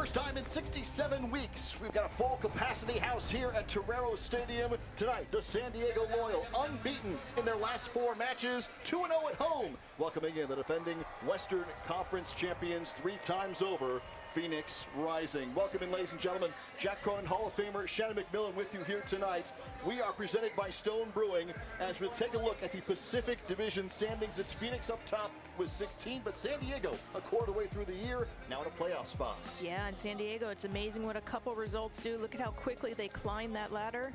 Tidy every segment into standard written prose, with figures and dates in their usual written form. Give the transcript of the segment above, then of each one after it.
first time in 67 weeks, we've got a full capacity house here at Torero Stadium. Tonight, the San Diego Loyal, unbeaten in their last 4 matches, 2-0 at home, welcoming in the defending Western Conference champions 3 times over, Phoenix Rising. Welcome in, ladies and gentlemen, Jack Cronin Hall of Famer Shannon McMillan with you here tonight. We are presented by Stone Brewing as we take a look at the Pacific Division standings. It's Phoenix up top with 16, but San Diego a quarter way through the year, now in a playoff spot. Yeah, in San Diego, it's amazing what a couple results do. Look at how quickly they climb that ladder.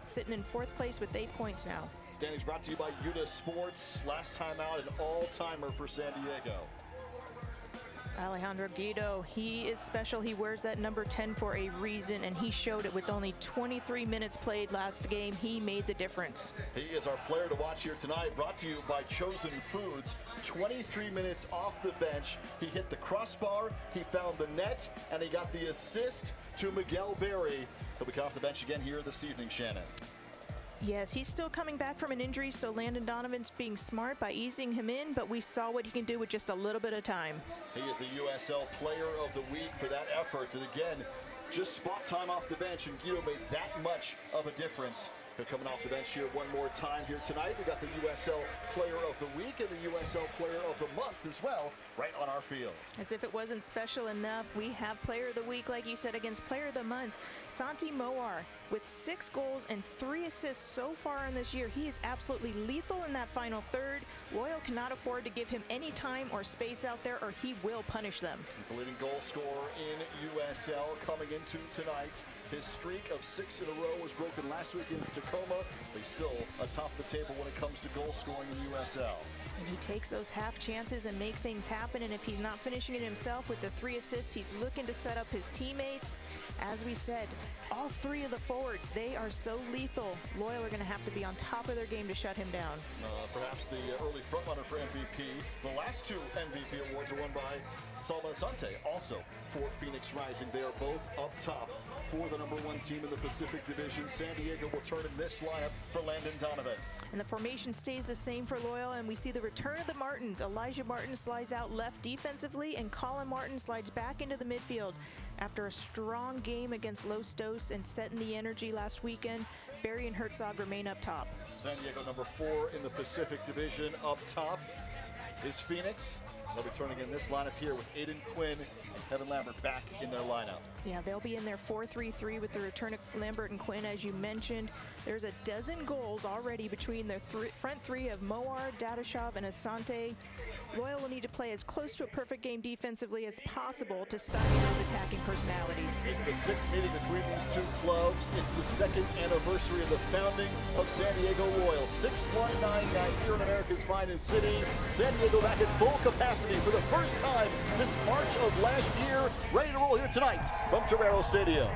Sitting in 4th place with 8 points now. Standings brought to you by Yuta Sports. Last time out, an all-timer for San Diego. Alejandro Guido, he is special. He wears that number 10 for a reason, and he showed it with only 23 minutes played last game. He made the difference. He is our player to watch here tonight, brought to you by Chosen Foods. 23 minutes off the bench. He hit the crossbar, he found the net, and he got the assist to Miguel Berry. He'll be off the bench again here this evening, Shannon. Yes, he's still coming back from an injury, so Landon Donovan's being smart by easing him in, but we saw what he can do with just a little bit of time. He is the USL Player of the Week for that effort, and again, just spot time off the bench, and Guido made that much of a difference. They're coming off the bench here one more time here tonight. We got the USL Player of the Week and the USL Player of the Month as well, right on our field. As if it wasn't special enough, we have Player of the Week, like you said, against Player of the Month. Santi Moar with 6 goals and 3 assists so far in this year. He is absolutely lethal in that final third. Loyal cannot afford to give him any time or space out there, or he will punish them. He's the leading goal scorer in USL coming into tonight. His streak of 6 in a row was broken last week against Tacoma, but he's still atop the table when it comes to goal scoring in USL. And he takes those half chances and make things happen, and if he's not finishing it himself with the 3 assists, he's looking to set up his teammates. As we said, all 3 of the forwards, they are so lethal. Loyal are going to have to be on top of their game to shut him down. Perhaps the early frontrunner for MVP. The last 2 MVP awards are won by Salman Asante, also for Phoenix Rising. They are both up top for the #1 team in the Pacific Division. San Diego will turn in this lineup for Landon Donovan. And the formation stays the same for Loyal, and we see the return of the Martins. Elijah Martin slides out left defensively, and Colin Martin slides back into the midfield. After a strong game against Los Dos and setting the energy last weekend, Barry and Herzog remain up top. San Diego #4 in the Pacific Division. Up top is Phoenix. They'll be turning in this lineup here with Aiden Quinn and Kevin Lambert back in their lineup. Yeah, they'll be in their 4-3-3 with the return of Lambert and Quinn, as you mentioned. There's a dozen goals already between their front 3 of Moar, Dadashov, and Asante. Loyal will need to play as close to a perfect game defensively as possible to stymie those attacking personalities. It's the 6th meeting between these 2 clubs. It's the 2nd anniversary of the founding of San Diego Loyal. 6199 here in America's finest city. San Diego back at full capacity for the first time since March of last year. Ready to roll here tonight from Torero Stadium.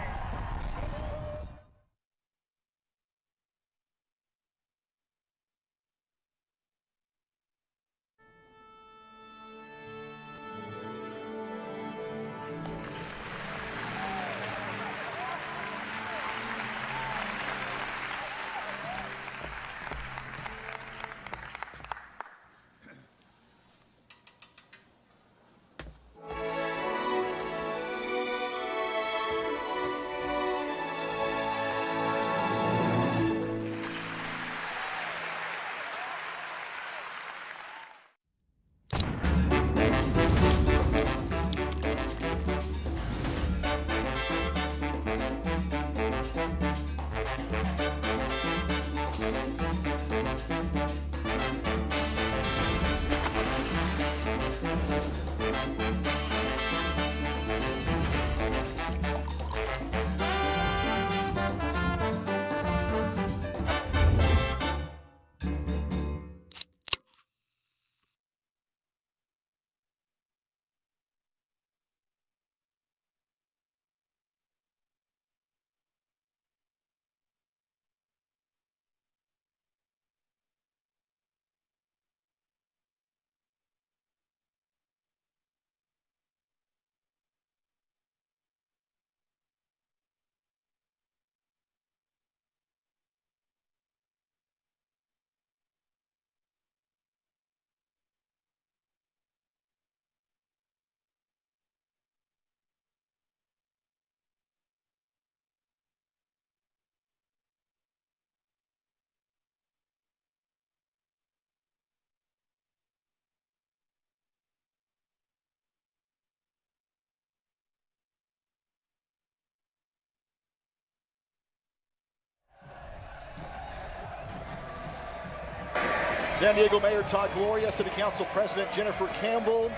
San Diego Mayor Todd Gloria, City Council President Jennifer Campbell,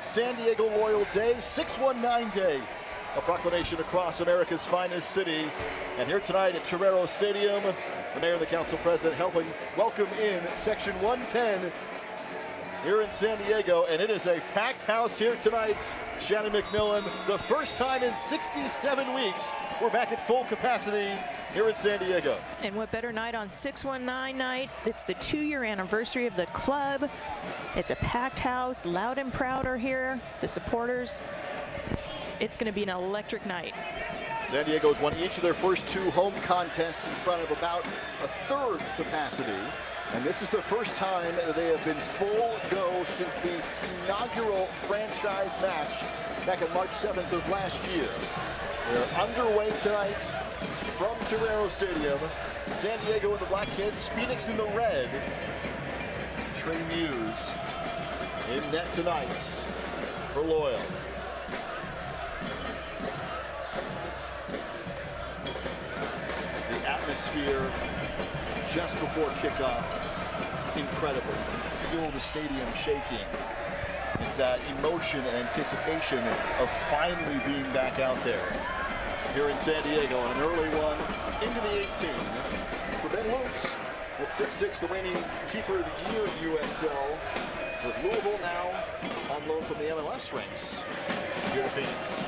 San Diego Loyal Day, 619 Day, a proclamation across America's finest city. And here tonight at Torero Stadium, the Mayor and the Council President helping welcome in Section 110 here in San Diego, and it is a packed house here tonight. Shannon McMillan, the first time in 67 weeks, we're back at full capacity here in San Diego. And what better night on 619 night? It's the 2-year anniversary of the club. It's a packed house, loud and proud are here, the supporters. It's going to be an electric night. San Diego's won each of their first 2 home contests in front of about a third capacity. And this is the first time that they have been full go since the inaugural franchise match back on March 7th of last year. They're underway tonight from Torero Stadium. San Diego in the black kits, Phoenix in the red. Trey Muse in net tonight for Loyal. The atmosphere just before kickoff, incredible. You feel the stadium shaking. It's that emotion and anticipation of finally being back out there here in San Diego. And an early one into the 18 for Ben Lutz at 6'6", the reigning keeper of the year at USL, with Louisville now on loan from the MLS ranks here to Phoenix.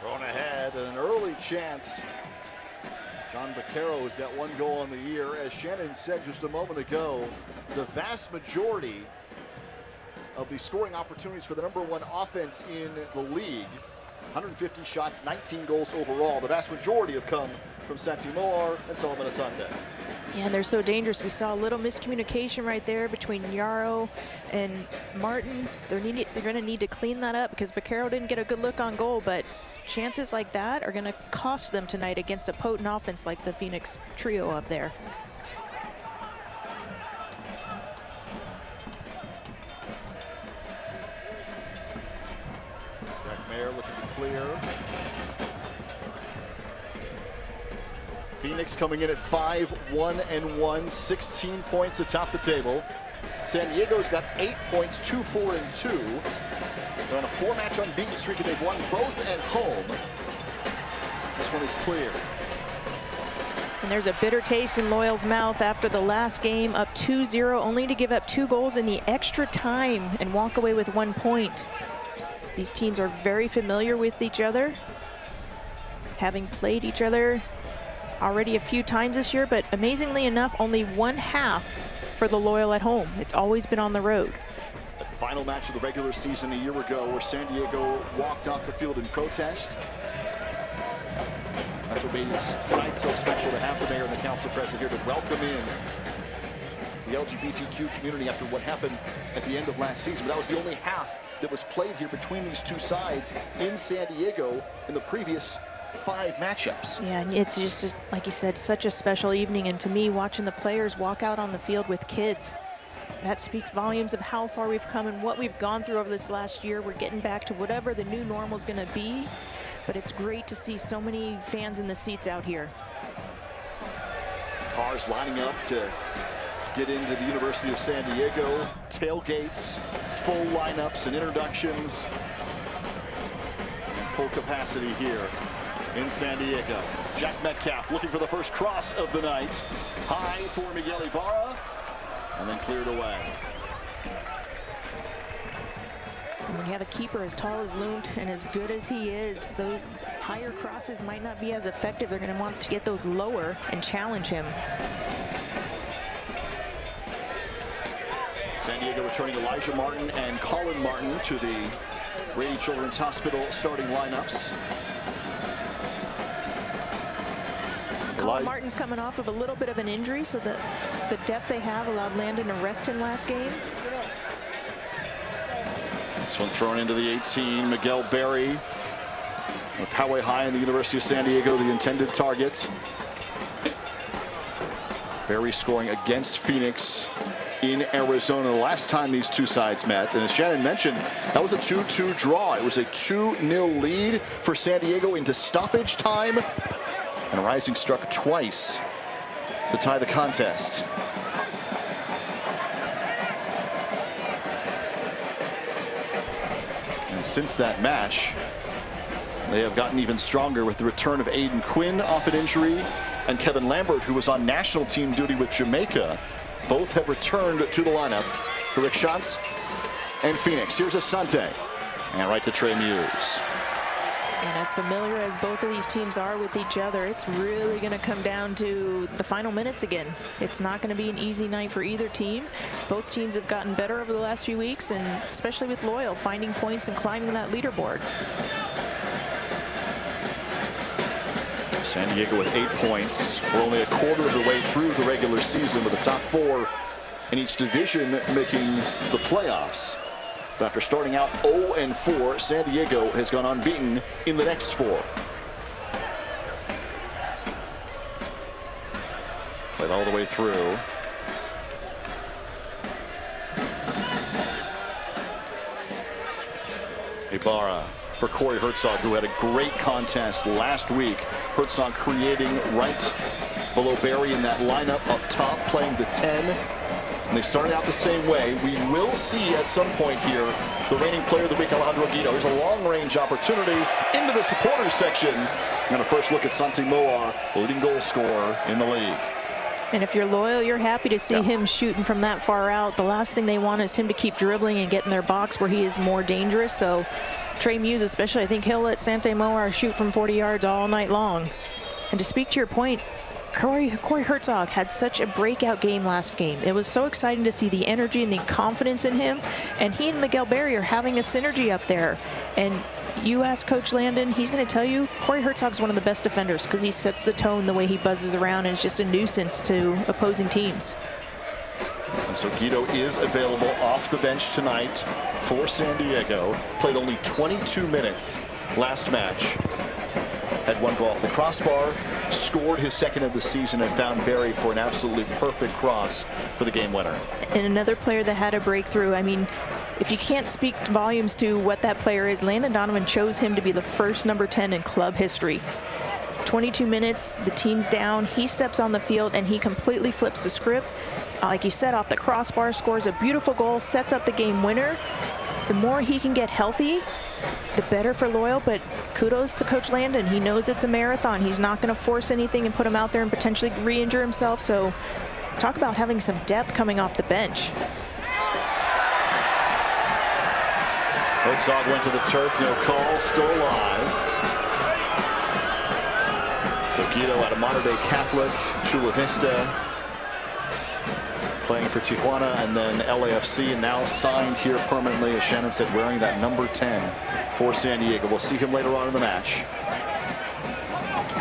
Thrown ahead, and an early chance. John Baccaro has got 1 goal on the year. As Shannon said just a moment ago, the vast majority of the scoring opportunities for the #1 offense in the league, 150 shots, 19 goals overall. The vast majority have come from Santi Moar and Solomon Asante. Yeah, they're so dangerous. We saw a little miscommunication right there between Yarrow and Martin. They're going to need to clean that up because Baccaro didn't get a good look on goal, but chances like that are going to cost them tonight against a potent offense like the Phoenix trio up there. Jack Mayer looking to clear. Phoenix coming in at 5-1-1, 16 points atop the table. San Diego's got 8 points, 2-4-2. They're on a 4-match unbeaten streak, and they've won both at home. This one is clear. And there's a bitter taste in Loyal's mouth after the last game, up 2-0, only to give up 2 goals in the extra time and walk away with 1 point. These teams are very familiar with each other, having played each other already a few times this year, but amazingly enough, only 1/2 for the Loyal at home. It's always been on the road. The final match of the regular season a year ago, where San Diego walked off the field in protest. That's what made tonight so special, to have the Mayor and the Council President here to welcome in the LGBTQ community after what happened at the end of last season. But that was the only half that was played here between these two sides in San Diego in the previous 5 matchups. Yeah, and it's just, like you said, such a special evening. And to me, watching the players walk out on the field with kids, that speaks volumes of how far we've come and what we've gone through over this last year. We're getting back to whatever the new normal is going to be, but it's great to see so many fans in the seats out here. Cars lining up to get into the University of San Diego. Tailgates, full lineups and introductions. Full capacity here in San Diego. Jack Metcalf looking for the first cross of the night. High for Miguel Ibarra, and then cleared away. And when you have a keeper as tall as Lunt and as good as he is, those higher crosses might not be as effective. They're going to want to get those lower and challenge him. San Diego returning Elijah Martin and Colin Martin to the Rady Children's Hospital starting lineups. Colin Martin's coming off of a little bit of an injury, so the depth they have allowed Landon to rest him last game. This one thrown into the 18. Miguel Berry with Poway High in the University of San Diego, the intended target. Berry scoring against Phoenix in Arizona the last time these two sides met. And as Shannon mentioned, that was a 2-2 draw. It was a 2-0 lead for San Diego into stoppage time. And Rising struck twice to tie the contest. And since that match, they have gotten even stronger with the return of Aiden Quinn off an injury, and Kevin Lambert, who was on national team duty with Jamaica. Both have returned to the lineup. Rick Schatz and Phoenix. Here's Asante. And right to Trey Muse. And as familiar as both of these teams are with each other, it's really going to come down to the final minutes again. It's not going to be an easy night for either team. Both teams have gotten better over the last few weeks, and especially with Loyal finding points and climbing that leaderboard. San Diego with 8 points. We're only a quarter of the way through the regular season, with the top 4 in each division making the playoffs. But after starting out 0-4, San Diego has gone unbeaten in the next 4. Played all the way through. Ibarra for Corey Herzog, who had a great contest last week. Herzog creating right below Barry in that lineup up top, playing the 10. And they started out the same way. We will see at some point here the reigning player of the week, Alejandro Guido. Here's a long-range opportunity into the supporters section. And a first look at Santi Moar, the leading goal scorer in the league. And if you're Loyal, you're happy to see him shooting from that far out. The last thing they want is him to keep dribbling and get in their box where he is more dangerous. So Trey Muse especially, I think he'll let Santi Moar shoot from 40 yards all night long. And to speak to your point, Corey Herzog had such a breakout game last game. It was so exciting to see the energy and the confidence in him. And he and Miguel Berry are having a synergy up there. And you ask Coach Landon, he's going to tell you Corey Herzog's one of the best defenders because he sets the tone the way he buzzes around, and it's just a nuisance to opposing teams. And so Guido is available off the bench tonight for San Diego. Played only 22 minutes last match. Had one goal off the crossbar, scored his second of the season, and found Barry for an absolutely perfect cross for the game winner. And another player that had a breakthrough. I mean, if you can't speak volumes to what that player is, Landon Donovan chose him to be the first number 10 in club history. 22 minutes, the team's down, he steps on the field and he completely flips the script. Like you said, off the crossbar, scores a beautiful goal, sets up the game winner. The more he can get healthy, the better for Loyal, but kudos to Coach Landon. He knows it's a marathon. He's not going to force anything and put him out there and potentially re-injure himself. So talk about having some depth coming off the bench. Herzog went to the turf, no call, still alive. So Guido out of Mater Dei Catholic, Chula Vista, playing for Tijuana and then LAFC, and now signed here permanently, as Shannon said, wearing that number 10 for San Diego. We'll see him later on in the match.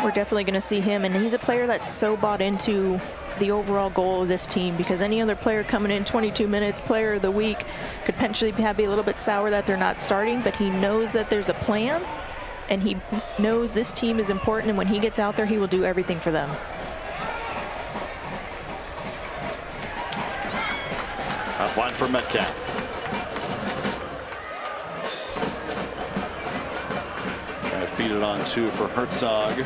We're definitely going to see him, and he's a player that's so bought into the overall goal of this team, because any other player coming in 22 minutes, player of the week, could potentially be a little bit sour that they're not starting, but he knows that there's a plan, and he knows this team is important, and when he gets out there, he will do everything for them. Up line for Metcalf. Trying to feed it on two for Herzog.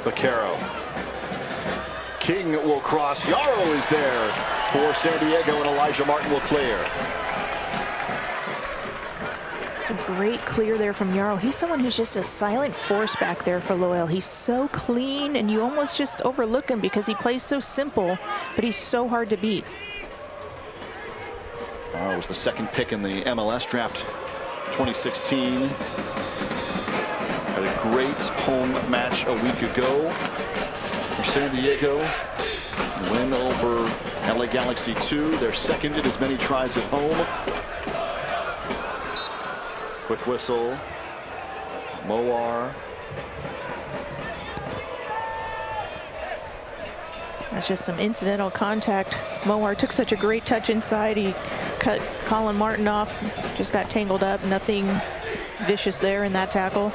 Vaquero. King will cross. Yarrow is there for San Diego, and Elijah Martin will clear. It's a great clear there from Yarrow. He's someone who's just a silent force back there for Loyal. He's so clean, and you almost just overlook him because he plays so simple, but he's so hard to beat. It was the second pick in the MLS draft 2016. Had a great home match a week ago for San Diego. Win over LA Galaxy 2. They're second in as many tries at home. Quick whistle. Moar. That's just some incidental contact. Moar took such a great touch inside. He cut Colin Martin off. Just got tangled up. Nothing vicious there in that tackle.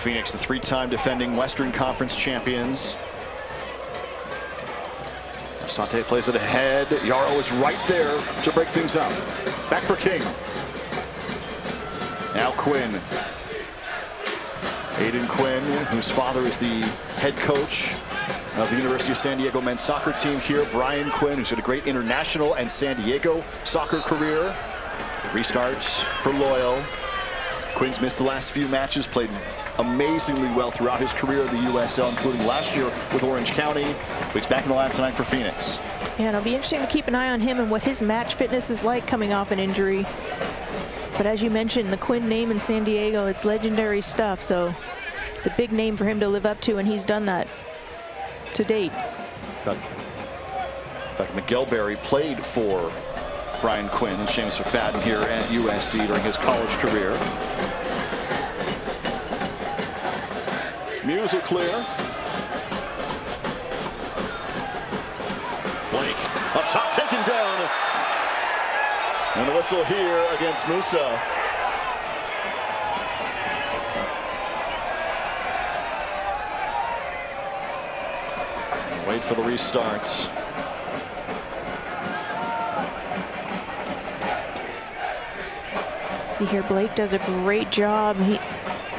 Phoenix, the three-time defending Western Conference champions. Sante plays it ahead. Yarrow is right there to break things up. Back for King. Now Quinn. Aiden Quinn, whose father is the head coach of the University of San Diego men's soccer team here. Brian Quinn, who's had a great international and San Diego soccer career. Restarts for Loyal. Quinn's missed the last few matches, played amazingly well throughout his career in the USL, including last year with Orange County. But he's back in the lineup tonight for Phoenix. Yeah, it'll be interesting to keep an eye on him and what his match fitness is like coming off an injury. But as you mentioned, the Quinn name in San Diego, it's legendary stuff. So it's a big name for him to live up to, and he's done that to date. In fact, Miguel Berry played for Brian Quinn and Seamus McFadden here at USD during his college career. Music clear. Blake up top, taken down. And the whistle here against Musa. Wait for the restarts. See here, Blake does a great job.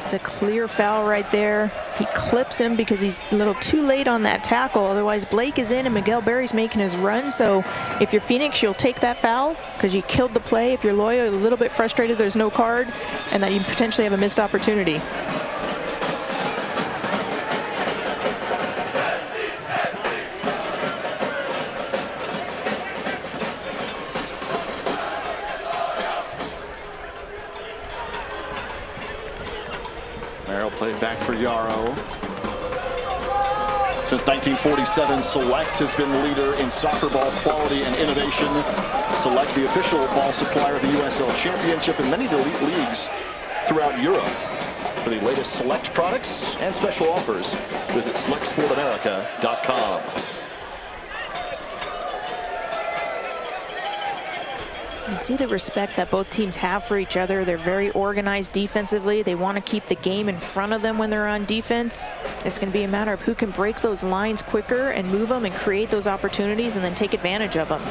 It's a clear foul right there. He clips him because he's a little too late on that tackle. Otherwise, Blake is in and Miguel Berry's making his run. So if you're Phoenix, you'll take that foul because you killed the play. If you're Loyal, you're a little bit frustrated there's no card and that you potentially have a missed opportunity. Merrill played back for Yarrow. Since 1947, Select has been the leader in soccer ball quality and innovation. Select, the official ball supplier of the USL Championship and many elite leagues throughout Europe. For the latest Select products and special offers, visit selectsportamerica.com. You can see the respect that both teams have for each other. They're very organized defensively. They want to keep the game in front of them when they're on defense. It's going to be a matter of who can break those lines quicker and move them and create those opportunities and then take advantage of them.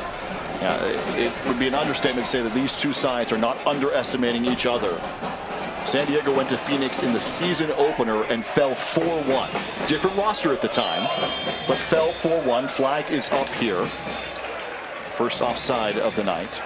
Yeah, it would be an understatement to say that these two sides are not underestimating each other. San Diego went to Phoenix in the season opener and fell 4-1. Different roster at the time, but fell 4-1. Flag is up here. First offside of the night.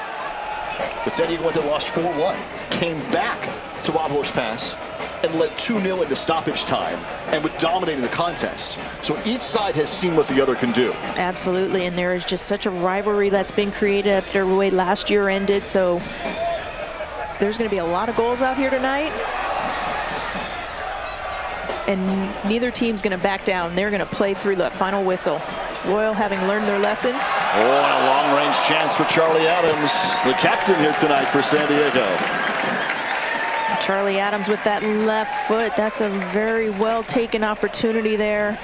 But San Diego went and lost 4-1, came back to Wild Horse Pass and led 2-0 into stoppage time and would dominate the contest. So each side has seen what the other can do. Absolutely, and there is just such a rivalry that's been created after the way last year ended. So there's going to be a lot of goals out here tonight. And neither team's going to back down. They're going to play through that final whistle. Loyal having learned their lesson. Oh, and a long-range chance for Charlie Adams, the captain here tonight for San Diego. Charlie Adams with that left foot. That's a very well-taken opportunity there.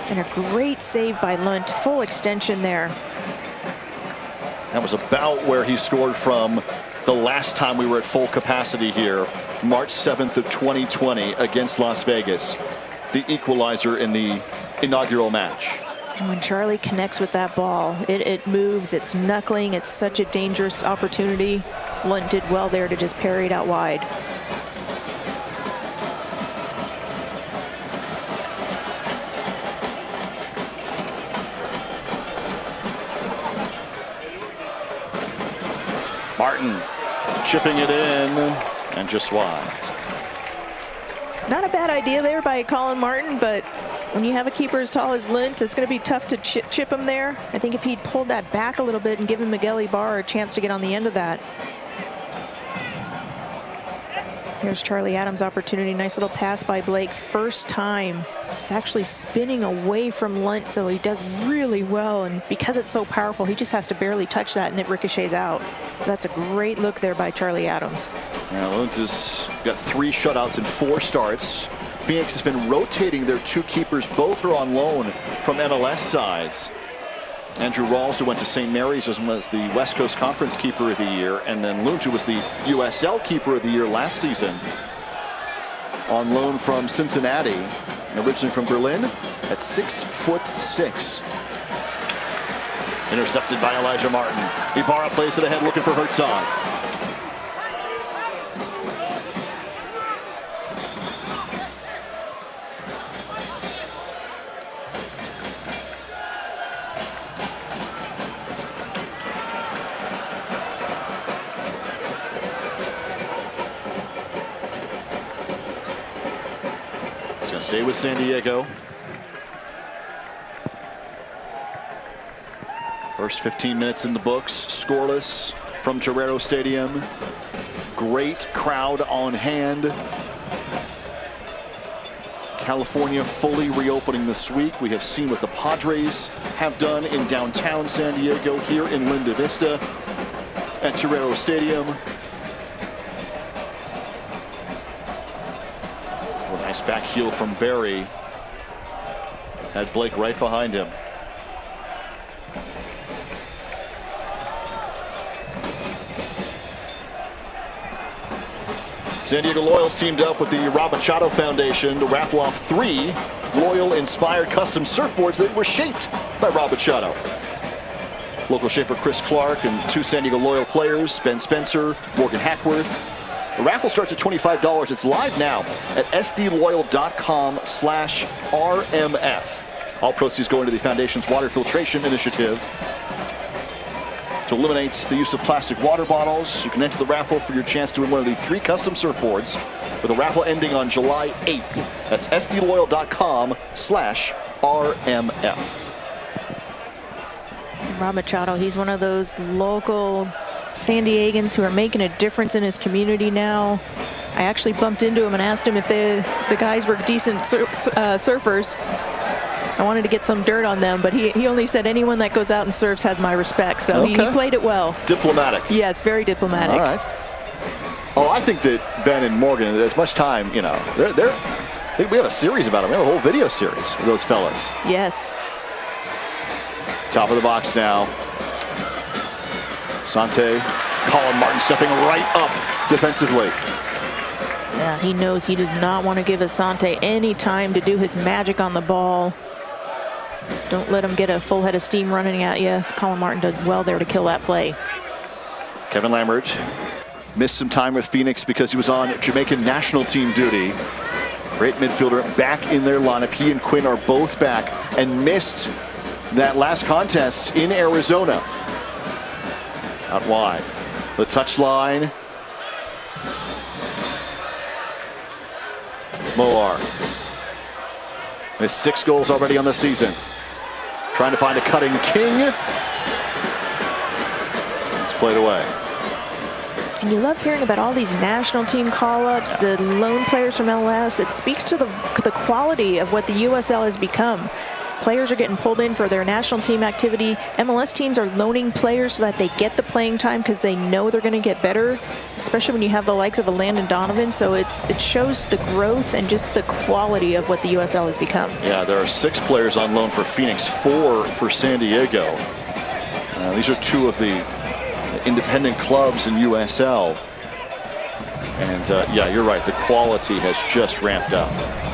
And a great save by Lunt. Full extension there. That was about where he scored from the last time we were at full capacity here, March 7th of 2020 against Las Vegas, the equalizer in the inaugural match. And when Charlie connects with that ball, it moves, it's knuckling, it's such a dangerous opportunity. Lunt did well there to just parry it out wide. Martin chipping it in and just wide. Not a bad idea there by Colin Martin, but when you have a keeper as tall as Lunt, it's going to be tough to chip him there. I think if he'd pulled that back a little bit and given Miguel Ibarra a chance to get on the end of that. Here's Charlie Adams' opportunity. Nice little pass by Blake. First time. It's actually spinning away from Lunt, so he does really well. And because it's so powerful, he just has to barely touch that and it ricochets out. That's a great look there by Charlie Adams. Yeah, Lunt has got 3 shutouts in 4 starts. Phoenix has been rotating their 2 keepers. Both are on loan from MLS sides. Andrew Rawls, who went to St. Mary's, was the West Coast Conference Keeper of the Year, and then Lunt, who was the USL Keeper of the Year last season. on loan from Cincinnati, originally from Berlin, at 6'6". Intercepted by Elijah Martin. Ibarra plays it ahead, looking for Herzog. He's going to stay with San Diego. First 15 minutes in the books, scoreless from Torero Stadium. Great crowd on hand. California fully reopening this week. We have seen what the Padres have done in downtown San Diego, here in Linda Vista at Torero Stadium. Oh, nice back heel from Barry. Had Blake right behind him. San Diego Loyals teamed up with the Rob Machado Foundation to raffle off 3 Loyal-inspired custom surfboards that were shaped by Rob Machado. Local shaper Chris Clark and 2 San Diego Loyal players, Ben Spencer, Morgan Hackworth. The raffle starts at $25. It's live now at sdloyal.com/RMF. All proceeds go into the Foundation's water filtration initiative to eliminate the use of plastic water bottles. You can enter the raffle for your chance to win one of the 3 custom surfboards, with a raffle ending on July 8th. That's sdloyal.com/RMF. Rob Machado, he's one of those local San Diegans who are making a difference in his community now. I actually bumped into him and asked him if the guys were decent surfers. I wanted to get some dirt on them, but he only said anyone that goes out and surfs has my respect. So he played it well. Diplomatic. Yes, very diplomatic. All right. Oh, I think that Ben and Morgan, as much time, you know, I think we have a series about them. We have a whole video series of those fellas. Yes. Top of the box now. Sante, Colin Martin stepping right up defensively. Yeah, he knows he does not want to give Asante any time to do his magic on the ball. Don't let him get a full head of steam running at you. Colin Martin did well there to kill that play. Kevin Lambert missed some time with Phoenix because he was on Jamaican national team duty. Great midfielder back in their lineup. He and Quinn are both back and missed that last contest in Arizona. Out wide. The touchline. Moar. With 6 goals already on the season. Trying to find a cutting King. It's played away. And you love hearing about all these national team call-ups, the lone players from MLS. It speaks to the quality of what the USL has become. Players are getting pulled in for their national team activity. MLS teams are loaning players so that they get the playing time because they know they're going to get better, especially when you have the likes of a Landon Donovan. So it shows the growth and just the quality of what the USL has become. Yeah, there are 6 players on loan for Phoenix, 4 for San Diego. These are 2 of the independent clubs in USL. And yeah, you're right. The quality has just ramped up.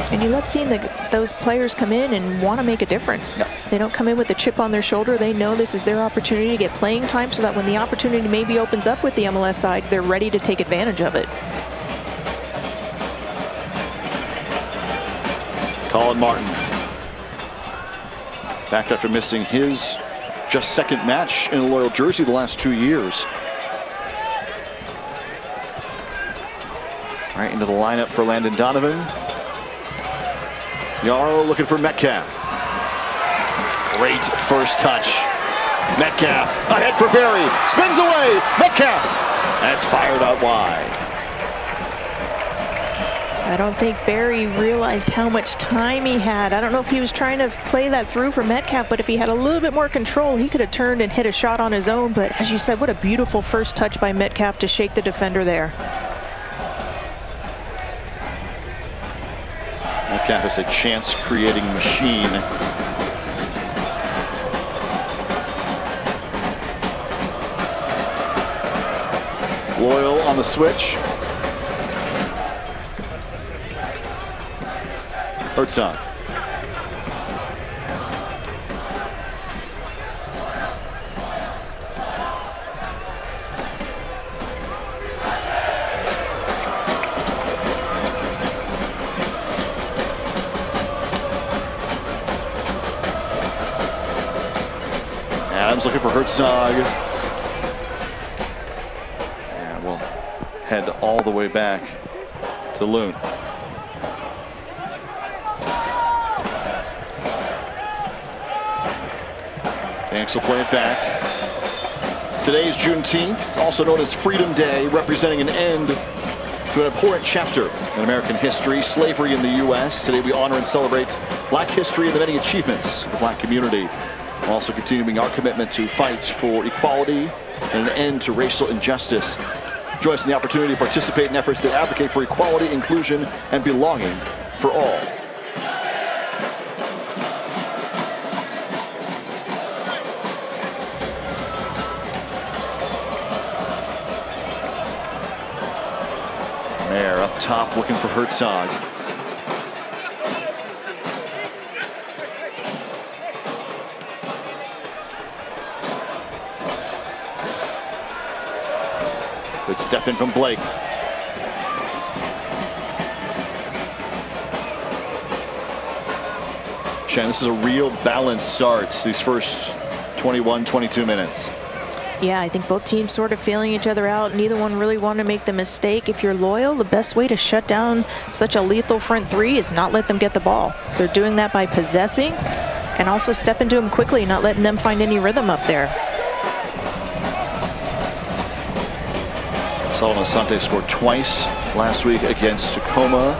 And you love seeing those players come in and want to make a difference. Yeah. They don't come in with a chip on their shoulder. They know this is their opportunity to get playing time so that when the opportunity maybe opens up with the MLS side, they're ready to take advantage of it. Colin Martin back after missing his just 2nd match in a Loyal jersey the last 2 years. Right into the lineup for Landon Donovan. Yarrow looking for Metcalf. Great first touch. Metcalf ahead for Barry. Spins away. Metcalf. That's fired out wide. I don't think Barry realized how much time he had. I don't know if he was trying to play that through for Metcalf, but if he had a little bit more control, he could have turned and hit a shot on his own. But as you said, what a beautiful first touch by Metcalf to shake the defender there. Metcalf is a chance-creating machine. Loyal on the switch. Herzog. Adams looking for Herzog. And we'll head all the way back to Loon. Banks will play it back. Today is Juneteenth, also known as Freedom Day, representing an end to an important chapter in American history, slavery in the U.S. Today we honor and celebrate Black history and the many achievements of the Black community. We're also continuing our commitment to fight for equality and an end to racial injustice. Join us in the opportunity to participate in efforts that advocate for equality, inclusion, and belonging for all. Mayer up top looking for Herzog. Good step in from Blake. Shannon, this is a real balanced start, these first 21, 22 minutes. Yeah, I think both teams sort of feeling each other out. Neither one really want to make the mistake. If you're loyal, the best way to shut down such a lethal front three is not let them get the ball. So they're doing that by possessing and also stepping to them quickly, not letting them find any rhythm up there. Solomon Asante scored twice last week against Tacoma.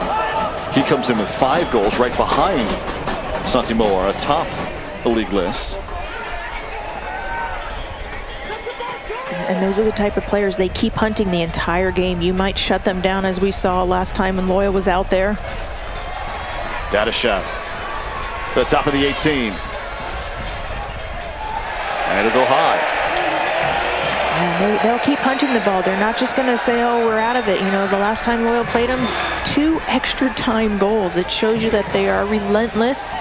He comes in with 5 goals right behind Santi Moar atop the league list. And those are the type of players, they keep hunting the entire game. You might shut them down, as we saw last time when Loyal was out there. Dadashev to the top of the 18. And it'll go high. And they'll keep hunting the ball. They're not just going to say, oh, we're out of it. You know, the last time Loyal played them, 2 extra time goals. It shows you that they are relentless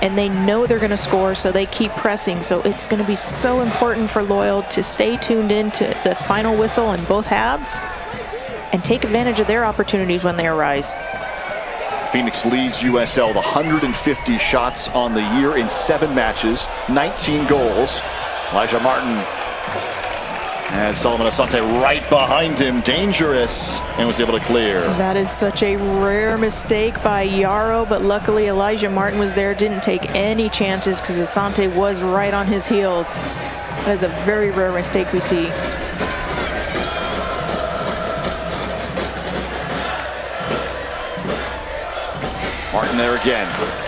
and they know they're going to score, so they keep pressing. So it's going to be so important for Loyal to stay tuned in to the final whistle in both halves and take advantage of their opportunities when they arise. Phoenix leads USL with 150 shots on the year in 7 matches, 19 goals. Elijah Martin and Solomon Asante right behind him, dangerous, and was able to clear. That is such a rare mistake by Yarrow, but luckily Elijah Martin was there, didn't take any chances because Asante was right on his heels. That is a very rare mistake we see. Martin there again.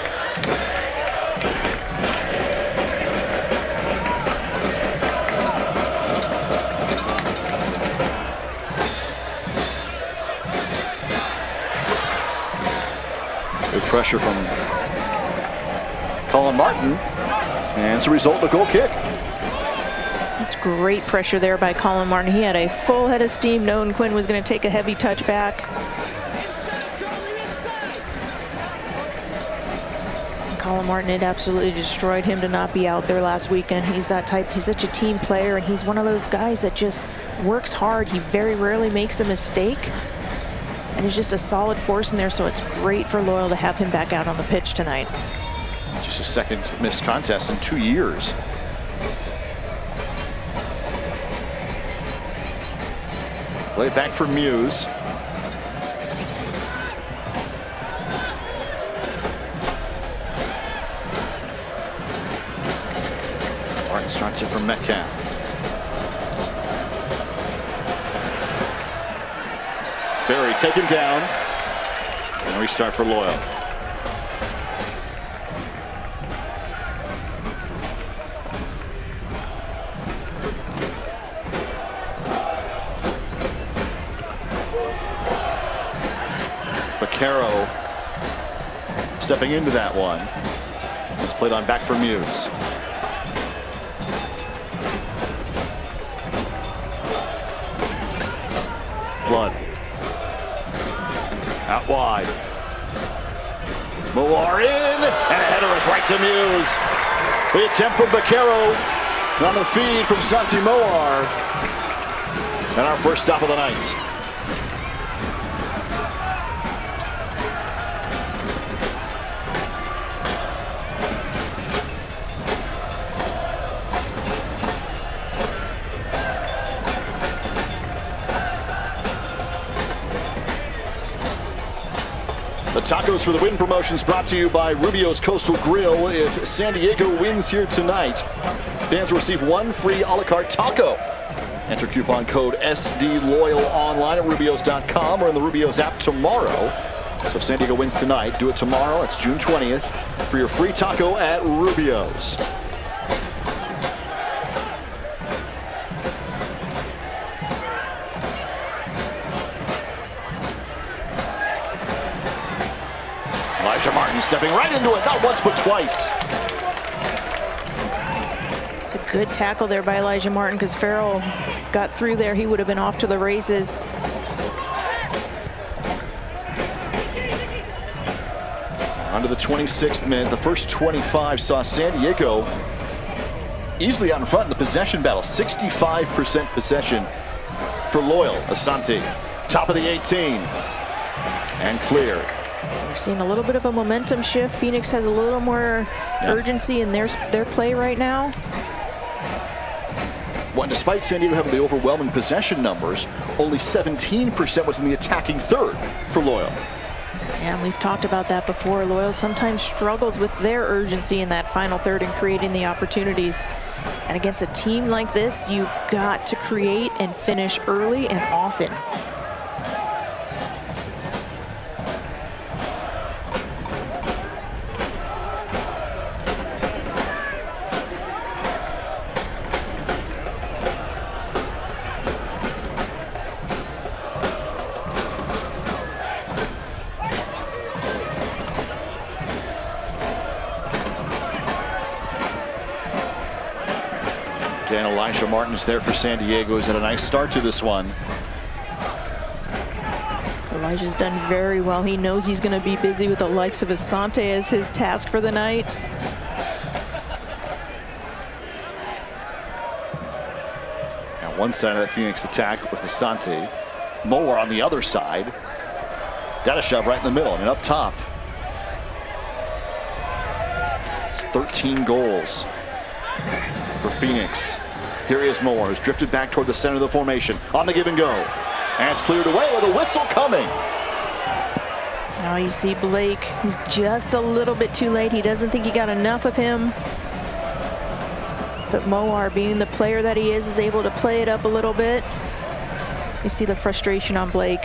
Good pressure from Colin Martin, and as a result, a goal kick. It's great pressure there by Colin Martin. He had a full head of steam, knowing Quinn was going to take a heavy touch back. Colin Martin, it absolutely destroyed him to not be out there last weekend. He's that type, he's such a team player, and he's one of those guys that just works hard. He very rarely makes a mistake, and he's just a solid force in there, so it's great for Loyal to have him back out on the pitch tonight. Just a second missed contest in 2 years. Play it back for Muse. Martin starts it from Metcalf. Barry taken down. And restart for Loyal. Vaquero stepping into that one. It's played on back for Muse. Flood. Out wide. Moar in, and a header is right to Muse. The attempt from Baquero on the feed from Santi Moar. And our first stop of the night. The Tacos for the Win promotions brought to you by Rubio's Coastal Grill. If San Diego wins here tonight, fans will receive one free a la carte taco. Enter coupon code SDLoyal online at Rubios.com or in the Rubios app tomorrow. So if San Diego wins tonight, do it tomorrow. It's June 20th for your free taco at Rubio's. Elijah Martin stepping right into it, not once but twice. It's a good tackle there by Elijah Martin because Farrell got through there. He would have been off to the races. On to the 26th minute. The first 25 saw San Diego easily out in front in the possession battle. 65% possession for Loyal. Asante, top of the 18, and clear. We're seeing a little bit of a momentum shift. Phoenix has a little more urgency in their play right now. Well, despite San Diego having the overwhelming possession numbers, only 17% was in the attacking third for Loyal. And we've talked about that before. Loyal sometimes struggles with their urgency in that final third and creating the opportunities. And against a team like this, you've got to create and finish early and often. Again, Elijah Martin is there for San Diego. He's had a nice start to this one. Elijah's done very well. He knows he's going to be busy with the likes of Asante as his task for the night. Now one side of the Phoenix attack with Asante. Moore on the other side. Dadashev right in the middle and up top. It's 13 goals for Phoenix. Here is Moore, who's drifted back toward the center of the formation. On the give and go. And it's cleared away with a whistle coming. Now you see Blake. He's just a little bit too late. He doesn't think he got enough of him. But Moar, being the player that he is able to play it up a little bit. You see the frustration on Blake.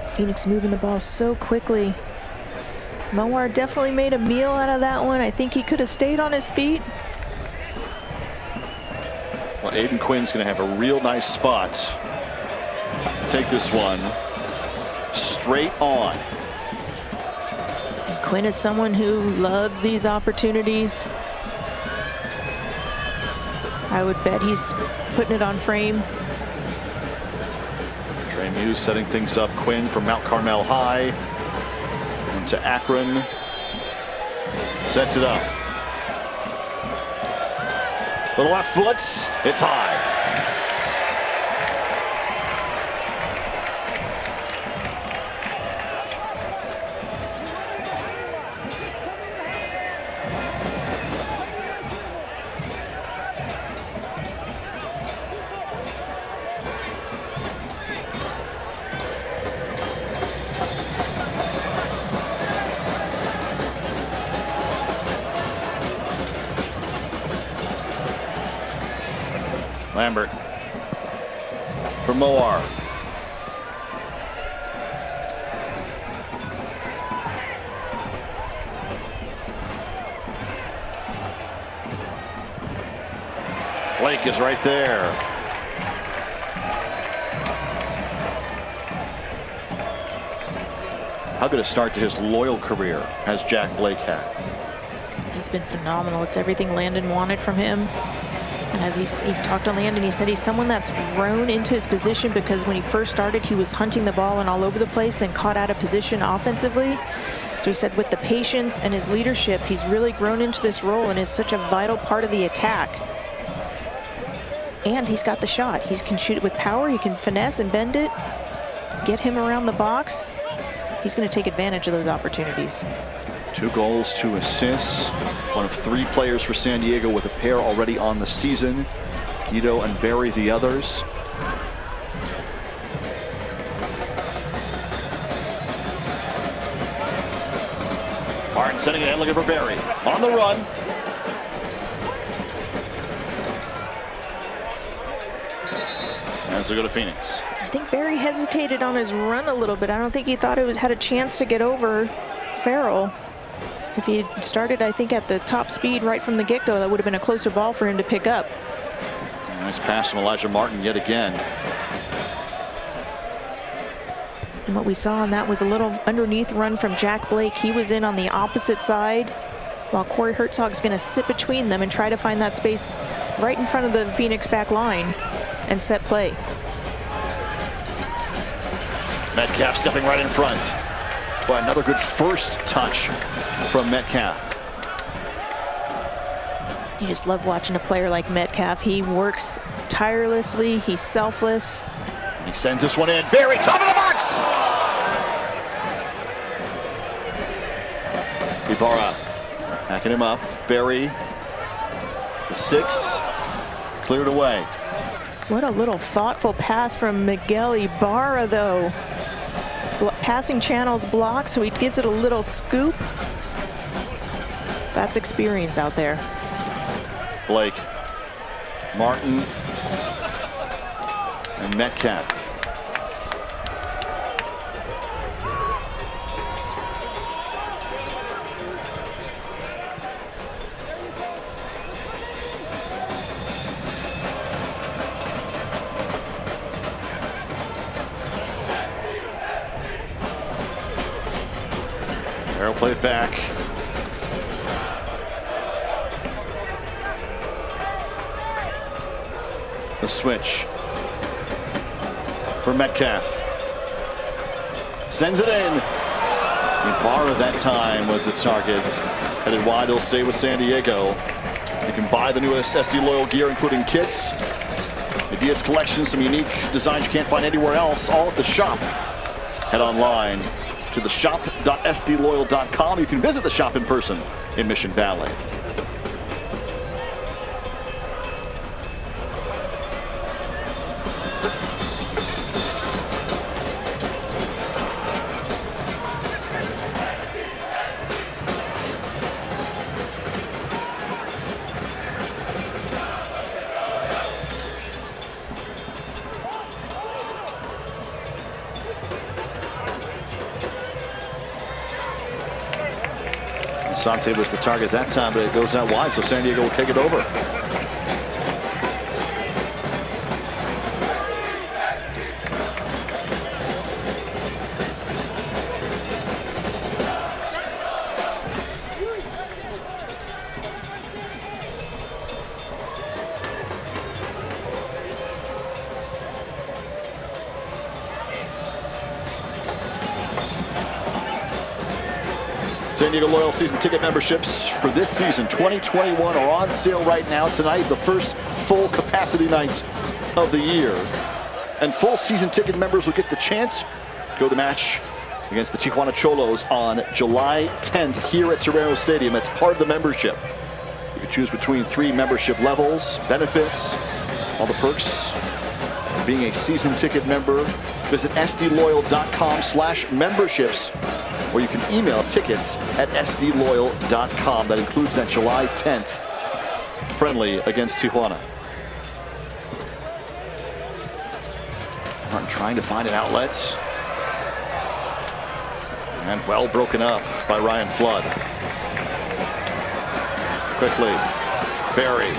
Phoenix moving the ball so quickly. Moar definitely made a meal out of that one. I think he could have stayed on his feet. Well, Aiden Quinn's going to have a real nice spot. Take this one straight on. Quinn is someone who loves these opportunities. I would bet he's putting it on frame. Trey Muse setting things up. Quinn from Mount Carmel High. To Akron, sets it up. With the left foot, it's high. Lambert for Moar. Blake is right there. How good a start to his Loyal career has Jack Blake had? He's been phenomenal. It's everything Landon wanted from him. And as he talked on the end, and he said he's someone that's grown into his position, because when he first started, he was hunting the ball and all over the place, then caught out of position offensively. So he said with the patience and his leadership, he's really grown into this role and is such a vital part of the attack. And he's got the shot. He can shoot it with power. He can finesse and bend it, get him around the box. He's going to take advantage of those opportunities. 2 goals, 2 assists. One of 3 players for San Diego with a pair already on the season. Guido and Barry the others. Martin sending it in, looking for Barry. On the run. As they go to Phoenix. I think Barry hesitated on his run a little bit. I don't think he thought it had a chance to get over Farrell. If he had started, I think, at the top speed right from the get-go, that would have been a closer ball for him to pick up. Nice pass from Elijah Martin yet again. And what we saw on that was a little underneath run from Jack Blake. He was in on the opposite side, while Corey Herzog's going to sit between them and try to find that space right in front of the Phoenix back line and set play. Metcalf stepping right in front. But another good first touch from Metcalf. You just love watching a player like Metcalf. He works tirelessly. He's selfless. He sends this one in. Barry, top of the box! Ibarra backing him up. Barry, the 6, cleared away. What a little thoughtful pass from Miguel Ibarra, though. Passing channels blocked, so he gives it a little scoop. That's experience out there. Blake, Martin, and Metcalf. Arrow play it back. The switch for Metcalf. Sends it in. Ibarra that time was the target. Headed wide, he'll stay with San Diego. You can buy the newest SD Loyal gear, including kits, Adidas collection, some unique designs you can't find anywhere else, all at the shop. Head online to the shop.sdloyal.com. You can visit the shop in person in Mission Valley. Sante was the target that time, but it goes out wide, so San Diego will kick it over. San Diego Loyal season ticket memberships for this season 2021 are on sale right now. Tonight is the first full capacity night of the year. And full season ticket members will get the chance to go to the match against the Tijuana Cholos on July 10th here at Torero Stadium. It's part of the membership. You can choose between 3 membership levels, benefits, all the perks of being a season ticket member. Visit sdloyal.com/memberships. Or you can email tickets at sdloyal.com. That includes that July 10th friendly against Tijuana. Martin trying to find an outlet. And well broken up by Ryan Flood. Quickly, Barry.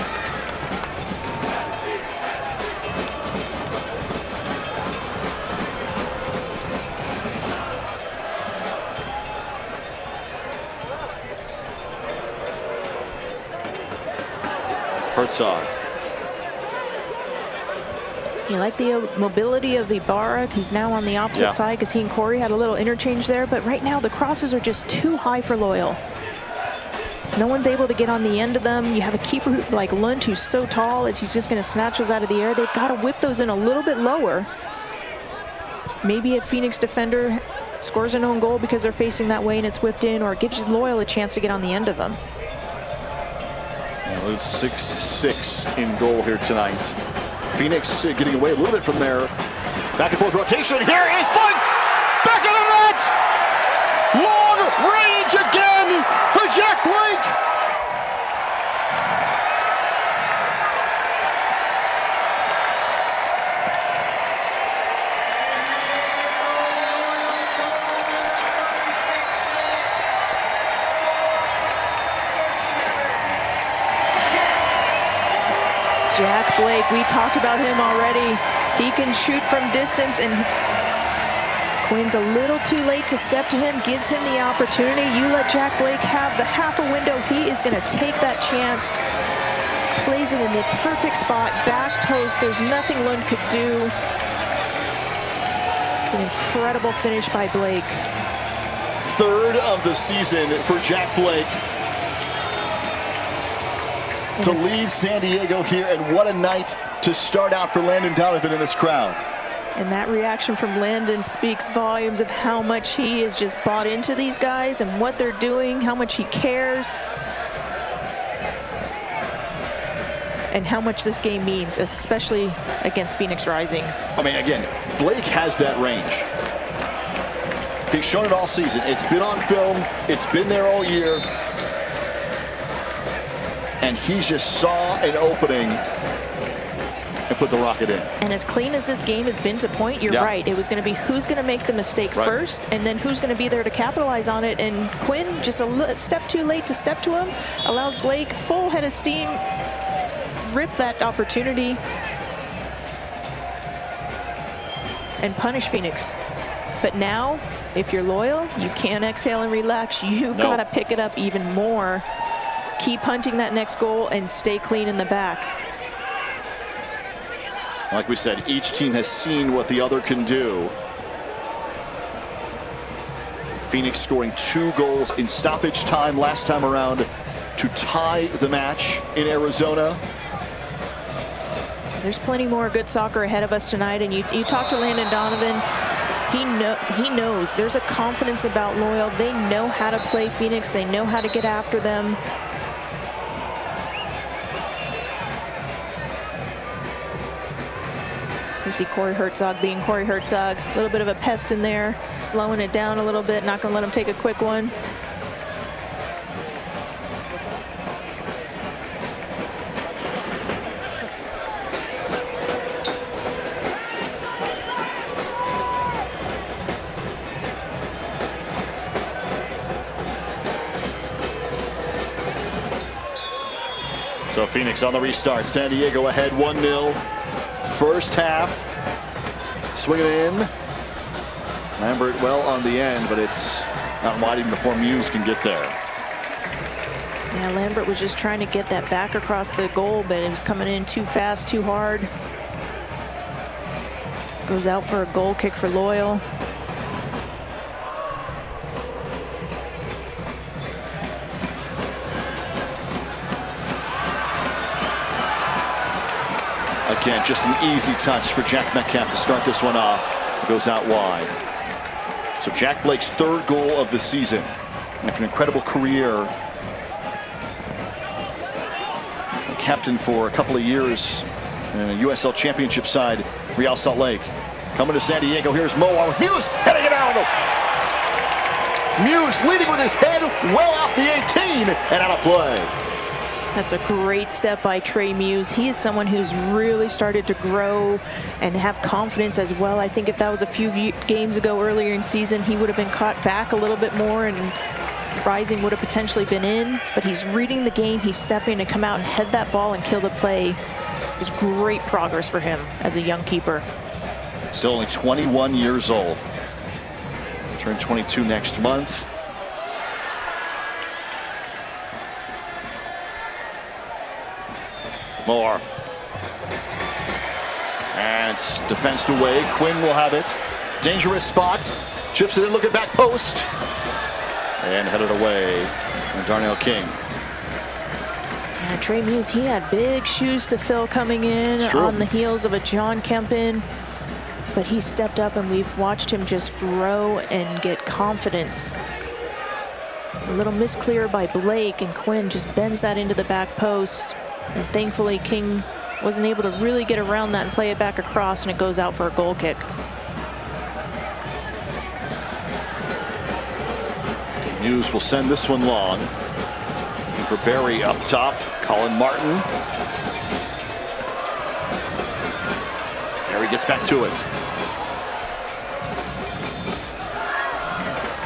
Herzog You like the mobility of Ibarra. He's now on the opposite side because he and Corey had a little interchange there. But right now, the crosses are just too high for Loyal. No one's able to get on the end of them. You have a keeper like Lund who's so tall that he's just going to snatch those out of the air. They've got to whip those in a little bit lower. Maybe a Phoenix defender scores an own goal because they're facing that way and it's whipped in, or it gives Loyal a chance to get on the end of them. Well, it's 6-6 in goal here tonight. Phoenix getting away a little bit from their back and forth rotation. Here is Lund! Back of the net! Long range again for Jack Blake! Jack Blake, we talked about him already. He can shoot from distance, and Quinn's a little too late to step to him, gives him the opportunity. You let Jack Blake have the half a window, he is going to take that chance. Plays it in the perfect spot, back post. There's nothing Lund could do. It's an incredible finish by Blake. Third of the season for Jack Blake to lead San Diego here, and what a night to start out for Landon Donovan in this crowd. And that reaction from Landon speaks volumes of how much he is just bought into these guys and what they're doing, how much he cares, and how much this game means, especially against Phoenix Rising. I mean, again, Blake has that range. He's shown it all season. It's been on film. It's been there all year. And he just saw an opening and put the rocket in. And as clean as this game has been to point, you're right. It was going to be who's going to make the mistake first, and then who's going to be there to capitalize on it. And Quinn, just a step too late to step to him, allows Blake full head of steam, rip that opportunity, and punish Phoenix. But now, if you're Loyal, you can't exhale and relax. You've got to pick it up even more. Keep hunting that next goal and stay clean in the back. Like we said, each team has seen what the other can do. Phoenix scoring 2 goals in stoppage time last time around to tie the match in Arizona. There's plenty more good soccer ahead of us tonight, and you talk to Landon Donovan. He knows there's a confidence about Loyal. They know how to play Phoenix. They know how to get after them. You see Corey Herzog being Corey Herzog. A little bit of a pest in there, slowing it down a little bit, not going to let him take a quick one. So Phoenix on the restart. San Diego ahead 1-0. First half. Swinging in. Lambert well on the end, but it's not wide even before Muse can get there. Yeah, Lambert was just trying to get that back across the goal, but it was coming in too fast, too hard. Goes out for a goal kick for Loyal. Again, just an easy touch for Jack Metcalf to start this one off. It goes out wide. So Jack Blake's 3rd goal of the season. After an incredible career. Captain for a couple of years in a USL Championship side, Real Salt Lake. Coming to San Diego, here's Moa with Muse heading it out. Muse leading with his head well off the 18 and out of play. That's a great step by Trey Muse. He is someone who's really started to grow and have confidence as well. I think if that was a few games ago earlier in season, he would have been caught back a little bit more and Rising would have potentially been in, but he's reading the game. He's stepping to come out and head that ball and kill the play. It's great progress for him as a young keeper. Still only 21 years old. Turn 22 next month. Moore. And it's defensed away. Quinn will have it. Dangerous spot. Chips it in, looking back post. And headed away. And Darnell King. Yeah, Trey Muse, he had big shoes to fill coming in on the heels of a John Kempen. But he stepped up, and we've watched him just grow and get confidence. A little misclear by Blake, and Quinn just bends that into the back post. And thankfully, King wasn't able to really get around that and play it back across, and it goes out for a goal kick. Muse will send this one long. Looking for Barry up top. Colin Martin. Barry gets back to it.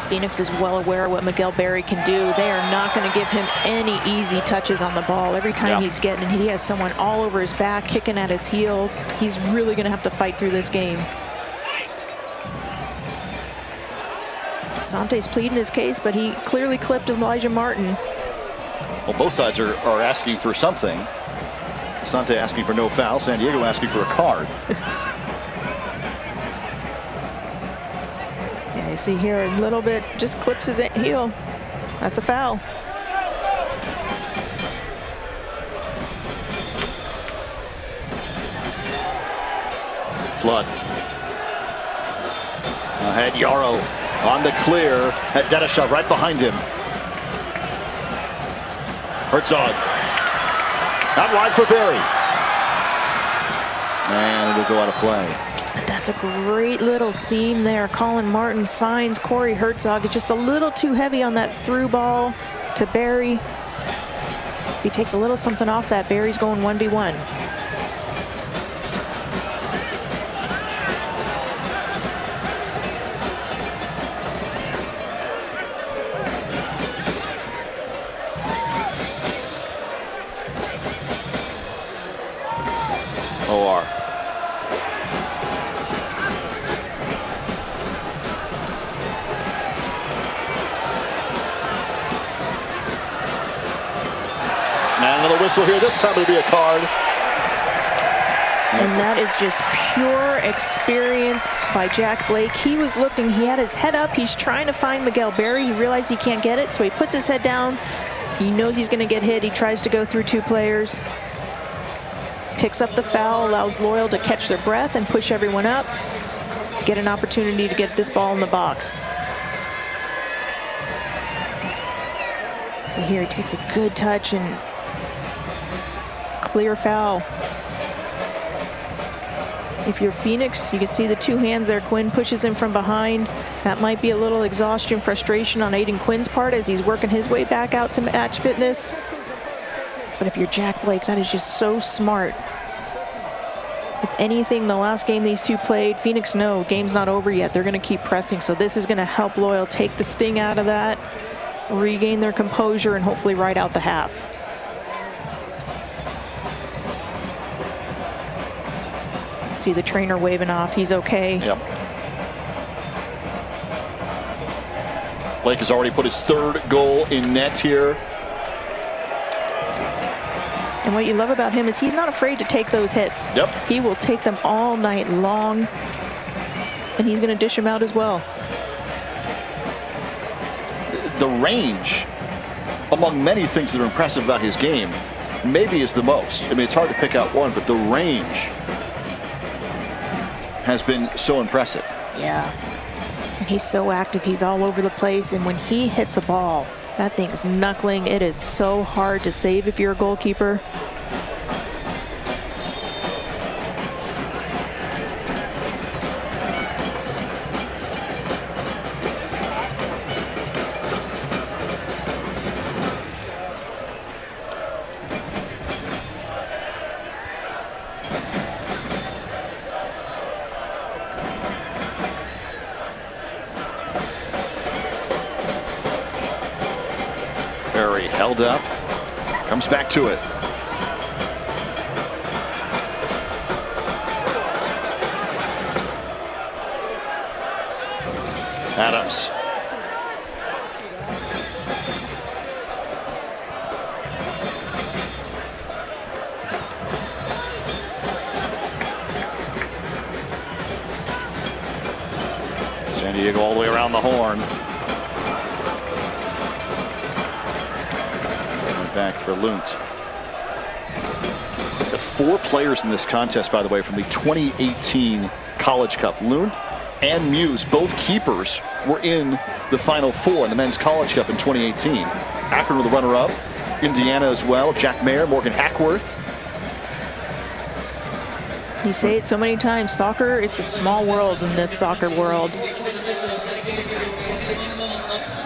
Phoenix is well aware of what Miguel Berry can do. They are not going to give him any easy touches on the ball. Every time he's getting it, he has someone all over his back, kicking at his heels. He's really going to have to fight through this game. Sante's pleading his case, but he clearly clipped Elijah Martin. Well, both sides are asking for something. Sante asking for no foul. San Diego asking for a card. Yeah, you see here a little bit, just clips his heel. That's a foul. Flood. Ahead, Yarrow on the clear. At Dedeshov right behind him. Herzog. Out wide for Barry. And it'll go out of play. That's a great little seam there. Colin Martin finds Corey Herzog. It's just a little too heavy on that through ball to Barry. If he takes a little something off that, Barry's going 1v1. OR. And another whistle here. This time it'll be a card. And that is just pure experience by Jack Blake. He was looking, he had his head up. He's trying to find Miguel Berry. He realized he can't get it, so he puts his head down. He knows he's going to get hit. He tries to go through two players. Picks up the foul, allows Loyal to catch their breath and push everyone up. Get an opportunity to get this ball in the box. So here he takes a good touch and clear foul. If you're Phoenix, you can see the two hands there. Quinn pushes him from behind. That might be a little exhaustion, frustration on Aiden Quinn's part as he's working his way back out to match fitness. But if you're Jack Blake, that is just so smart. If anything, the last game these two played, Phoenix, no, game's not over yet. They're going to keep pressing. So this is going to help Loyal take the sting out of that, regain their composure, and hopefully ride out the half. See the trainer waving off. He's okay. Yep. Blake has already put his third goal in net here. And what you love about him is he's not afraid to take those hits. Yep. He will take them all night long, and he's going to dish them out as well. The range, among many things that are impressive about his game, maybe is the most. I mean, it's hard to pick out one, but the range has been so impressive. Yeah. And he's so active. He's all over the place. And when he hits a ball, that thing is knuckling. It is so hard to save if you're a goalkeeper. Barry held up, comes back to it. Adams. San Diego all the way around the horn. Back for Lunt. Got 4 players in this contest, by the way, from the 2018 College Cup. Lunt and Muse, both keepers, were in the Final Four in the Men's College Cup in 2018. Akron with the runner-up. Indiana as well. Jack Mayer, Morgan Hackworth. You say it so many times, soccer, it's a small world in this soccer world.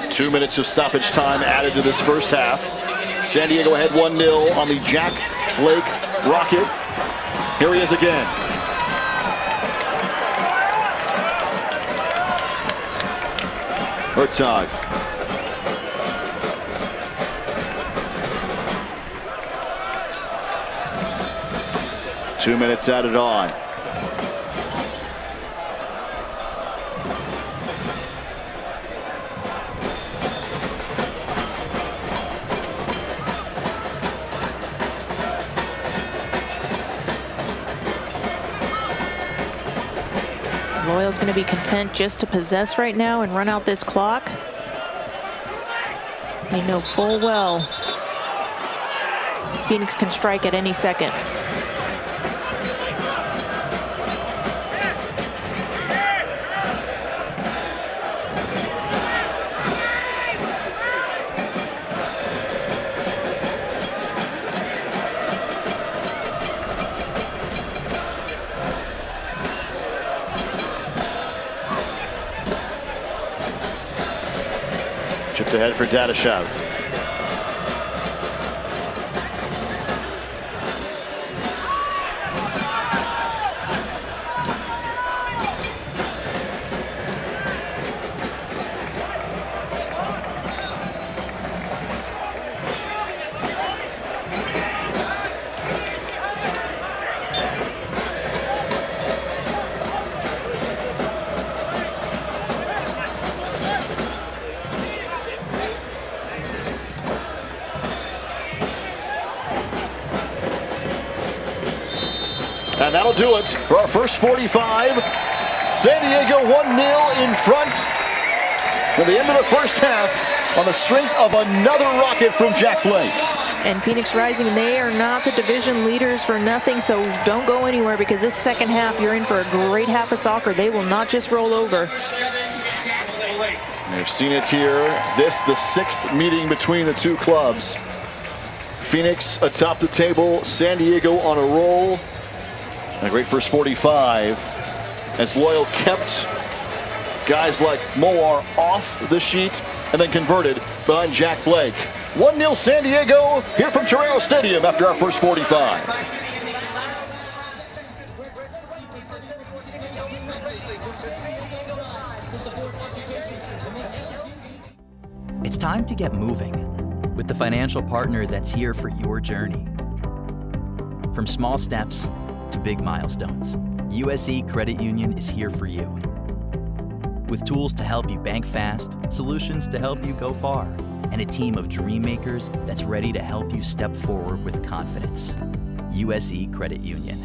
2 minutes of stoppage time added to this first half. San Diego ahead 1-0 on the Jack Blake Rocket. Here he is again. Herzog. Two minutes added on. Loyal's going to be content just to possess right now and run out this clock. They know full well Phoenix can strike at any second. Chipped ahead for Dadashout. And that'll do it for our first 45. San Diego 1-0 in front at the end of the first half on the strength of another rocket from Jack Blake. And Phoenix Rising, they are not the division leaders for nothing, so don't go anywhere because this second half, you're in for a great half of soccer. They will not just roll over. We've seen it here. This, the 6th meeting between the two clubs. Phoenix atop the table, San Diego on a roll. And a great first 45 as Loyal kept guys like Mowar off the sheet and then converted behind Jack Blake. 1-0 San Diego here from Torero Stadium after our first 45. It's time to get moving with the financial partner that's here for your journey. From small steps to big milestones, USE Credit Union is here for you. With tools to help you bank fast, solutions to help you go far, and a team of dream makers that's ready to help you step forward with confidence. USE Credit Union.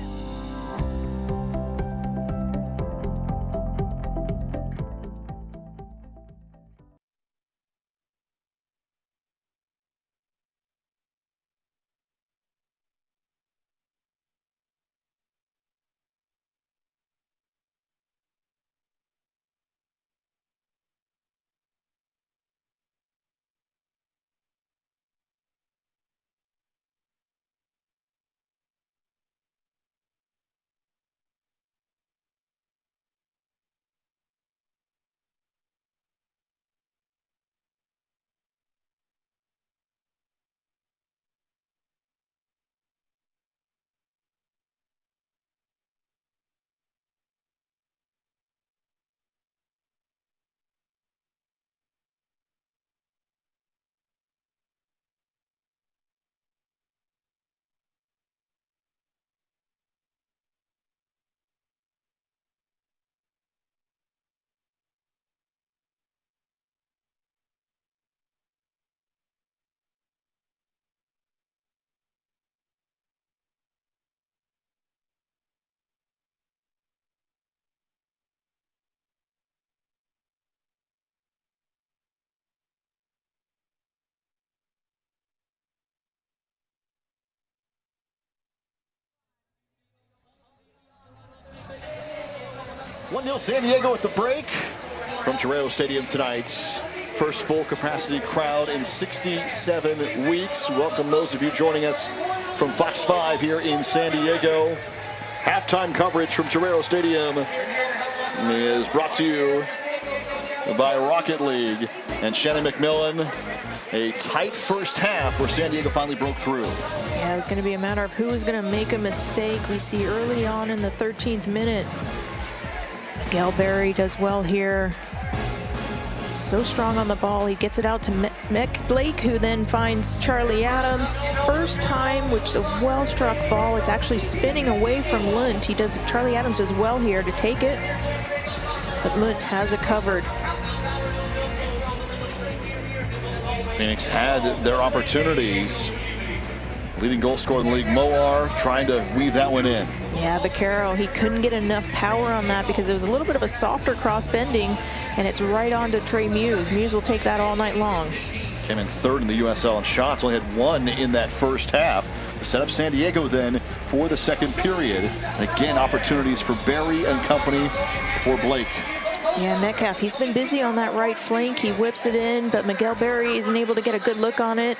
1-0 San Diego at the break from Torero Stadium tonight's first full capacity crowd in 67 weeks. Welcome those of you joining us from Fox 5 here in San Diego. Halftime coverage from Torero Stadium is brought to you by Rocket League and Shannon McMillan. A tight first half where San Diego finally broke through. Yeah, it was going to be a matter of who was going to make a mistake. We see early on in the 13th minute, Miguel Berry does well here. So strong on the ball. He gets it out to Mick Blake, who then finds Charlie Adams. First time, which is a well-struck ball. It's actually spinning away from Lund. Charlie Adams does well here to take it, but Lund has it covered. Phoenix had their opportunities. Leading goal scorer in the league, Moar, trying to weave that one in. Yeah, Vaquero, he couldn't get enough power on that because it was a little bit of a softer cross bending, and it's right on to Trey Muse. Muse will take that all night long. Came in third in the USL in shots, only had one in that first half. To set up San Diego then for the second period. And again, opportunities for Berry and company for Blake. Yeah, Metcalf, he's been busy on that right flank. He whips it in, but Miguel Berry isn't able to get a good look on it.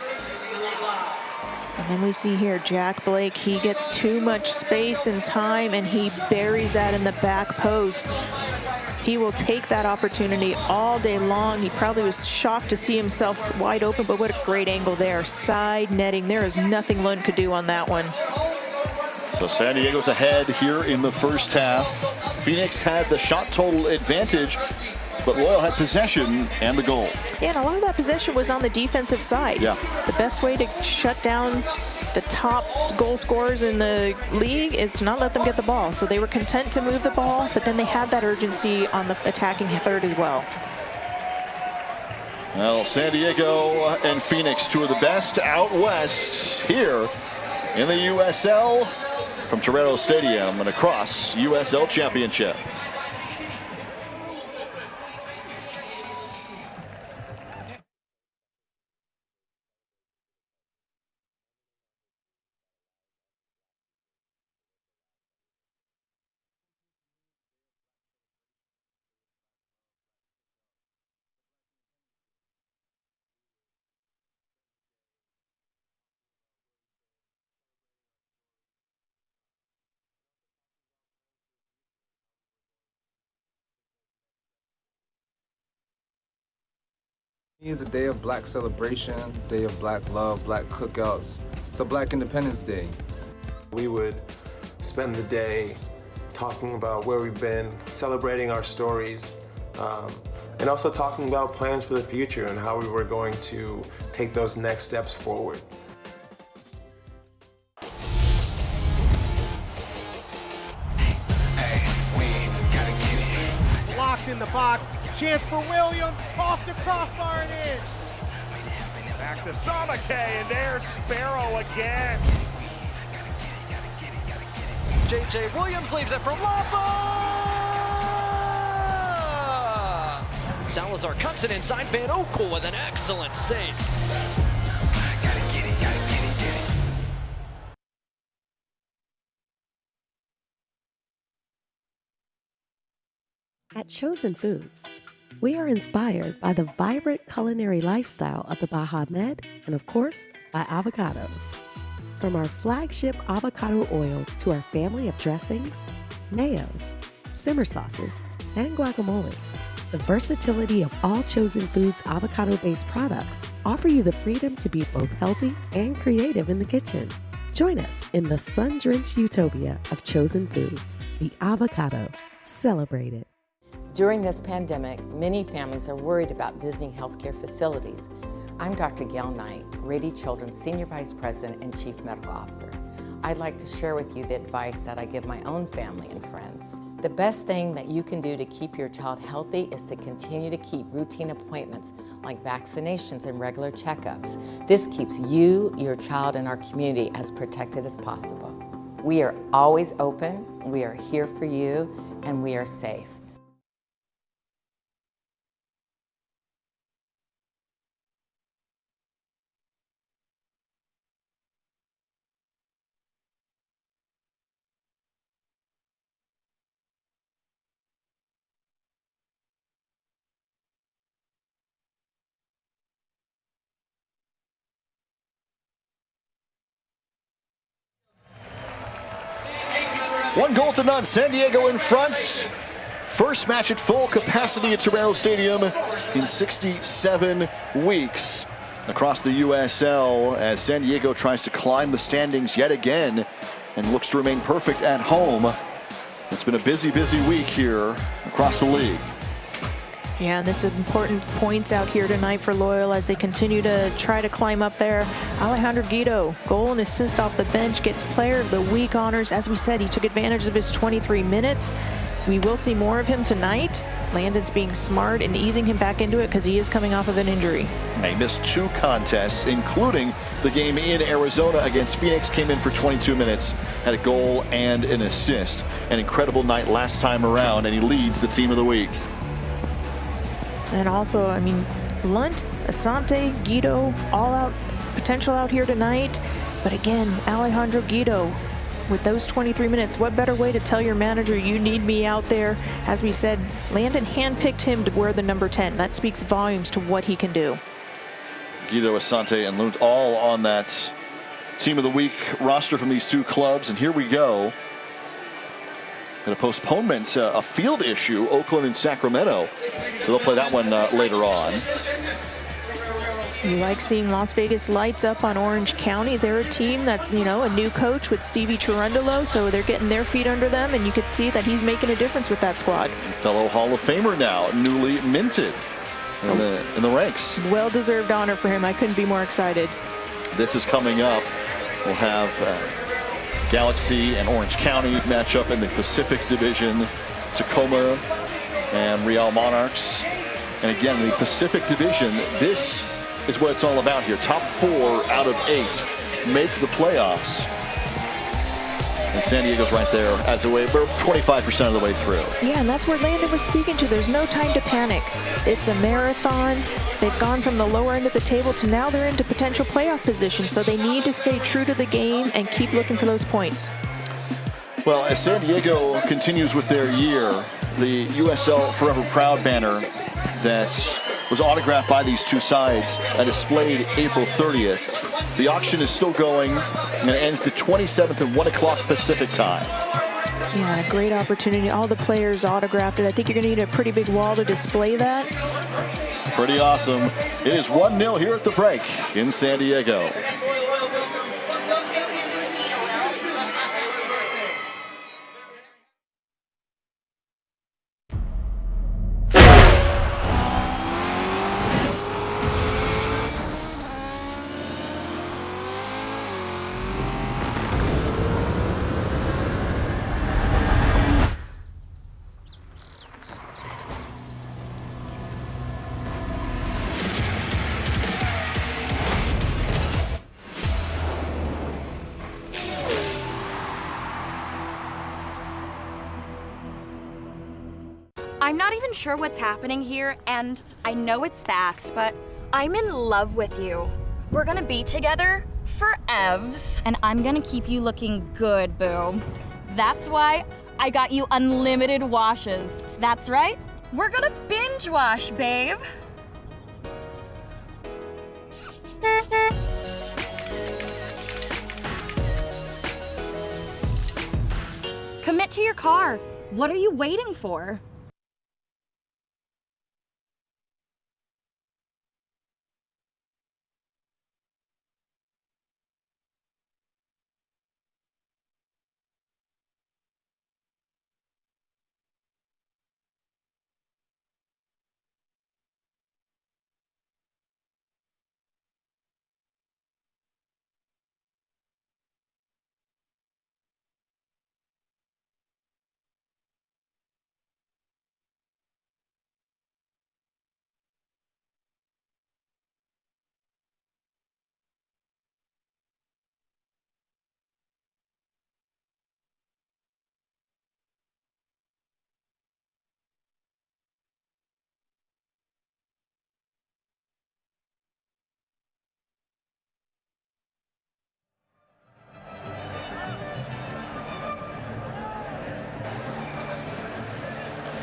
And then we see here Jack Blake, he gets too much space and time, and he buries that in the back post. He will take that opportunity all day long. He probably was shocked to see himself wide open, but what a great angle there. Side netting, there is nothing Lund could do on that one. So San Diego's ahead here in the first half. Phoenix had the shot total advantage, but Loyal had possession and the goal. Yeah, and a lot of that possession was on the defensive side. Yeah. The best way to shut down the top goal scorers in the league is to not let them get the ball. So they were content to move the ball, but then they had that urgency on the attacking third as well. Well, San Diego and Phoenix, two of the best out west here in the USL from Torero Stadium and across USL Championship. It's a day of black celebration, day of black love, black cookouts. It's the Black Independence Day. We would spend the day talking about where we've been, celebrating our stories, and also talking about plans for the future and how we were going to take those next steps forward. Locked in the box, chance for Williams, off the crossbar and in. Back to Samake, and there's Sparrow again. J.J. Williams leaves it for Lapa! Salazar cuts it inside, Van Oekel with an excellent save. At Chosen Foods, we are inspired by the vibrant culinary lifestyle of the Baja Med and, of course, by avocados. From our flagship avocado oil to our family of dressings, mayos, simmer sauces, and guacamoles, the versatility of all Chosen Foods avocado-based products offer you the freedom to be both healthy and creative in the kitchen. Join us in the sun-drenched utopia of Chosen Foods, the avocado. Celebrate it. During this pandemic, many families are worried about visiting healthcare facilities. I'm Dr. Gail Knight, Rady Children's Senior Vice President and Chief Medical Officer. I'd like to share with you the advice that I give my own family and friends. The best thing that you can do to keep your child healthy is to continue to keep routine appointments like vaccinations and regular checkups. This keeps you, your child, and our community as protected as possible. We are always open, we are here for you, and we are safe. 1-0. San Diego in front. First match at full capacity at Torero Stadium in 67 weeks. Across the USL as San Diego tries to climb the standings yet again and looks to remain perfect at home. It's been a busy week here across the league. Yeah, and this is important points out here tonight for Loyal as they continue to try to climb up there. Alejandro Guido, goal and assist off the bench, gets Player of the Week honors. As we said, he took advantage of his 23 minutes. We will see more of him tonight. Landon's being smart and easing him back into it because he is coming off of an injury. He missed 2 contests, including the game in Arizona against Phoenix. Came in for 22 minutes, had a goal and an assist. An incredible night last time around, and he leads the team of the week. And also, I mean, Lunt, Asante, Guido, all out potential out here tonight. But again, Alejandro Guido, with those 23 minutes, what better way to tell your manager you need me out there? As we said, Landon handpicked him to wear the number 10. That speaks volumes to what he can do. Guido, Asante, and Lunt all on that team of the week roster from these 2 clubs. And here we go. And a postponement, a field issue, Oakland and Sacramento. So they'll play that one later on. You like seeing Las Vegas Lights up on Orange County. They're a team that's, you know, a new coach with Stevie Cherundolo, so they're getting their feet under them, and you could see that he's making a difference with that squad. Fellow Hall of Famer now, newly minted in the ranks. Well-deserved honor for him. I couldn't be more excited. This is coming up. We'll have Galaxy and Orange County match up in the Pacific Division. Tacoma and Real Monarchs. And again, the Pacific Division, this is what it's all about here. Top 4 out of 8 make the playoffs. And San Diego's right there as a way. We're 25% of the way through. Yeah, and that's where Landon was speaking to. There's no time to panic. It's a marathon. They've gone from the lower end of the table to now they're into potential playoff position. So they need to stay true to the game and keep looking for those points. Well, as San Diego continues with their year, the USL Forever Proud banner that was autographed by these 2 sides and displayed April 30th. The auction is still going and it ends the 27th at 1 o'clock Pacific time. Yeah, a great opportunity. All the players autographed it. I think you're going to need a pretty big wall to display that. Pretty awesome. It is 1-0 here at the break in San Diego. I'm not even sure what's happening here, and I know it's fast, but I'm in love with you. We're gonna be together forevs, and I'm gonna keep you looking good, boo. That's why I got you unlimited washes. That's right, we're gonna binge wash, babe. Commit to your car. What are you waiting for?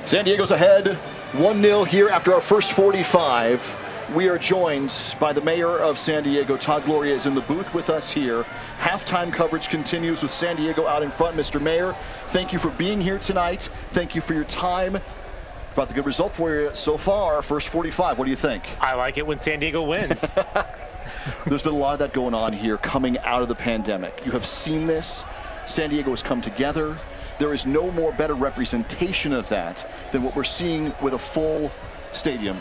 San Diego's ahead 1-0 here after our first 45. we are joined by the mayor of San Diego. Todd Gloria is in the booth with us here. Halftime coverage continues with San Diego out in front. Mr. Mayor, thank you for being here tonight. Thank you for your time. About the good result for you so far, first 45. What do you think? I like it when San Diego wins. There's been a lot of that going on here coming out of the pandemic. You have seen this. San Diego has come together. There is no more better representation of that than what we're seeing with a full stadium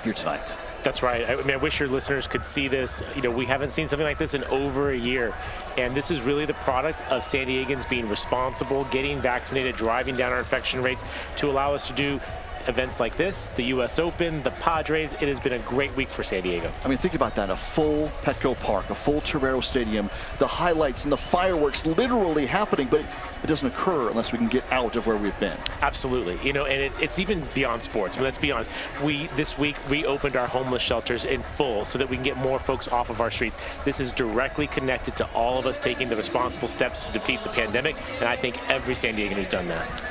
here tonight. That's right. I mean, I wish your listeners could see this. You know, we haven't seen something like this in over a year. And this is really the product of San Diegans being responsible, getting vaccinated, driving down our infection rates to allow us to do events like this, the U.S. Open, the Padres. It has been a great week for San Diego. I mean, think about that. A full Petco Park, a full Torero Stadium, the highlights and the fireworks literally happening, but it doesn't occur unless we can get out of where we've been. Absolutely. You know, and it's even beyond sports. I mean, let's be honest. We, this week, reopened our homeless shelters in full so that we can get more folks off of our streets. This is directly connected to all of us taking the responsible steps to defeat the pandemic, and I think every San Diegan has done that.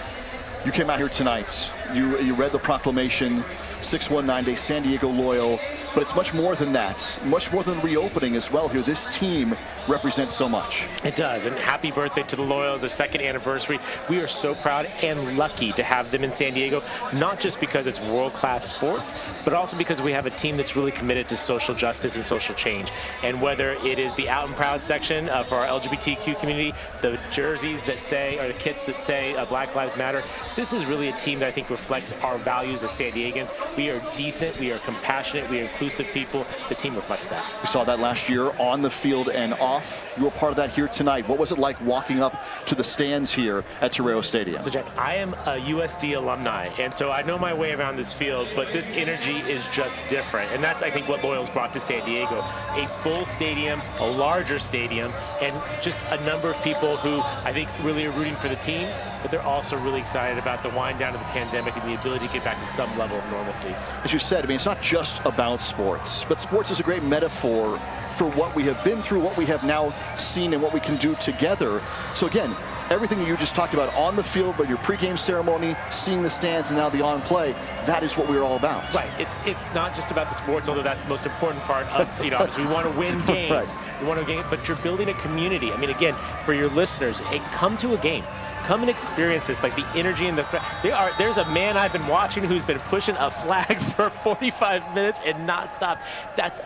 You came out here tonight. You read the proclamation, 619 Day San Diego Loyal, but it's much more than that. Much more than the reopening as well here. This team represents so much. It does, and happy birthday to the Loyals, their second anniversary. We are so proud and lucky to have them in San Diego, not just because it's world-class sports, but also because we have a team that's really committed to social justice and social change. And whether it is the Out and Proud section for our LGBTQ community, the jerseys that say, or the kits that say Black Lives Matter, this is really a team that I think reflects our values as San Diegans. We are decent, we are compassionate, we are inclusive people. The team reflects that. We saw that last year on the field and off. You were part of that here tonight. What was it like walking up to the stands here at Torero Stadium? So, Jack, I am a USD alumni, and so I know my way around this field, but this energy is just different. And that's, I think, what Loyals brought to San Diego. A full stadium, a larger stadium, and just a number of people who I think really are rooting for the team, but they're also really excited about the wind down of the pandemic and the ability to get back to some level of normalcy. As you said, I mean, it's not just about sports, but sports is a great metaphor for what we have been through, what we have now seen, and what we can do together. So again, everything you just talked about on the field, but your pregame ceremony, seeing the stands, and now the on-play, that is what we're all about. Right. It's not just about the sports, although that's the most important part of, you know, obviously we want to win games. Right. We want to win, but you're building a community. I mean, again, for your listeners, come to a game. Come and experience this, like the energy in the crowd. There's a man I've been watching who's been pushing a flag for 45 minutes and not stop.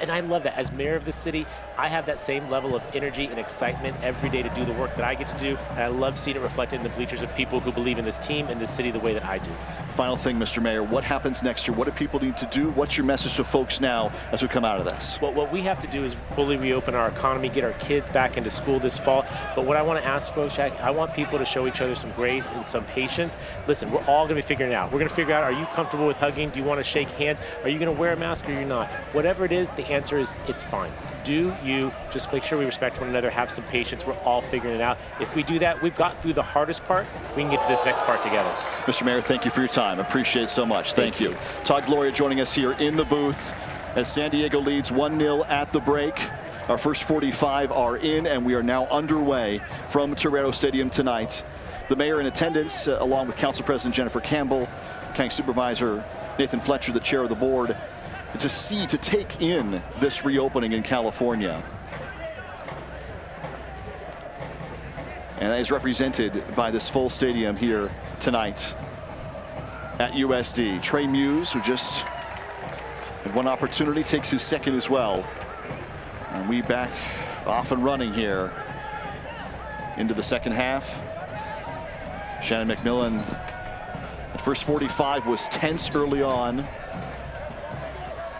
And I love that. As mayor of the city, I have that same level of energy and excitement every day to do the work that I get to do, and I love seeing it reflected in the bleachers of people who believe in this team and this city the way that I do. Final thing, Mr. Mayor, what happens next year? What do people need to do? What's your message to folks now as we come out of this? Well, what we have to do is fully reopen our economy, get our kids back into school this fall. But what I want to ask folks, Jack, I want people to show each other some grace and some patience. Listen, we're all going to be figuring it out. We're going to figure out, are you comfortable with hugging? Do you want to shake hands? Are you going to wear a mask or you're not? Whatever it is, the answer is it's fine. Do you. Just make sure we respect one another, have some patience. We're all figuring it out. If we do that, we've got through the hardest part. We can get to this next part together. Mr. Mayor, thank you for your time. Appreciate it so much. Thank you. Todd Gloria joining us here in the booth as San Diego leads 1-0 at the break. Our first 45 are in, and we are now underway from Torero Stadium tonight. The mayor in attendance, along with Council President Jennifer Campbell, County Supervisor Nathan Fletcher, the chair of the board, to take in this reopening in California. And that is represented by this full stadium here tonight at USD. Trey Muse, who just had one opportunity, takes his second as well. And we back off and running here into the second half. Shannon McMillan, at first 45 was tense early on.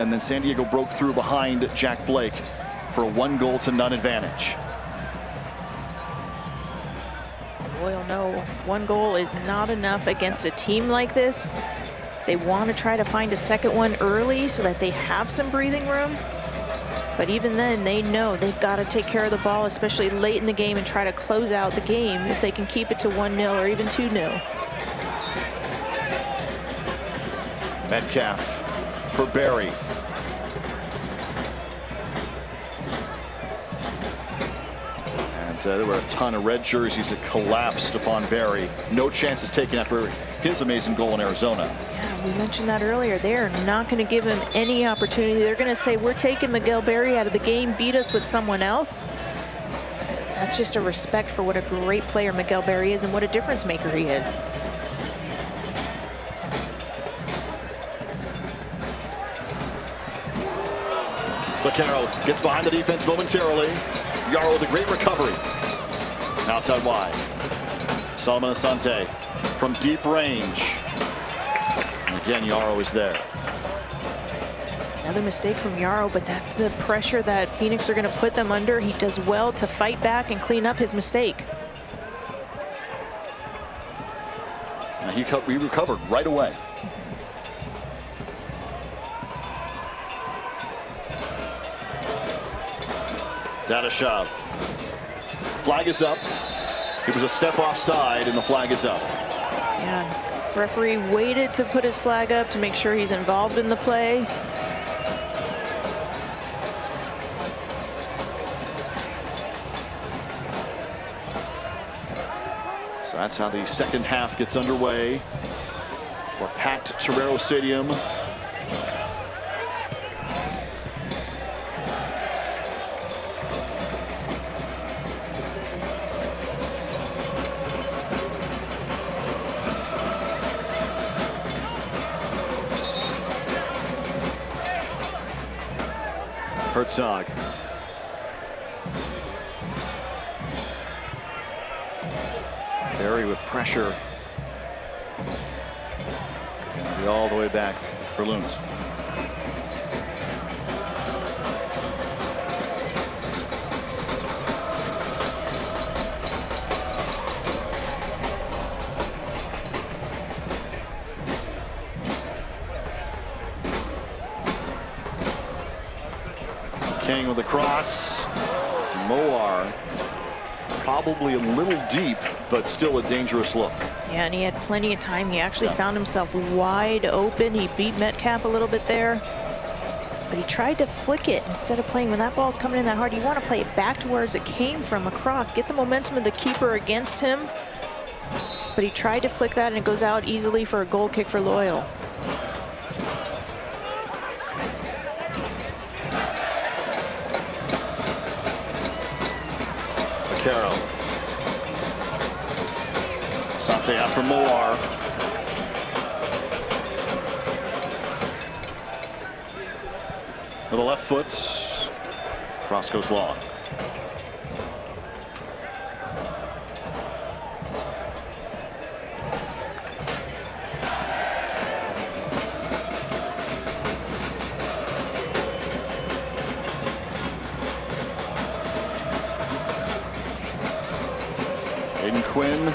And then San Diego broke through behind Jack Blake for a 1-goal-to-none advantage. Loyal know 1 goal is not enough against a team like this. They want to try to find a second one early so that they have some breathing room. But even then, they know they've got to take care of the ball, especially late in the game, and try to close out the game if they can keep it to 1-0 or even 2-0. Metcalf for Barry. And there were a ton of red jerseys that collapsed upon Barry. No chances taken after his amazing goal in Arizona. Yeah, We mentioned that earlier. They are not going to give him any opportunity. They're going to say, we're taking Miguel Berry out of the game, beat us with someone else. That's just a respect for what a great player Miguel Berry is and what a difference maker he is. Vaquero gets behind the defense momentarily. Yarrow with a great recovery. Outside wide. Solomon Asante from deep range. And again, Yarrow is there. Another mistake from Yarrow, but that's the pressure that Phoenix are going to put them under. He does well to fight back and clean up his mistake. Now he recovered right away. Dadashov. Flag is up. It was a step offside, and the flag is up. Yeah, referee waited to put his flag up to make sure he's involved in the play. So that's how the second half gets underway. We're packed Torero Stadium. Herzog. Berry with pressure. All the way back for Loons. King with the cross. Moar probably a little deep, but still a dangerous look. Yeah, and he had plenty of time. He actually found himself wide open. He beat Metcalf a little bit there, but he tried to flick it instead of playing. When that ball's coming in that hard, you want to play it back to where it came from, across. Get the momentum of the keeper against him, but he tried to flick that, and it goes out easily for a goal kick for Loyal. Vaquero. Sante out for Moar. With the left foot. Cross goes long. Aiden Quinn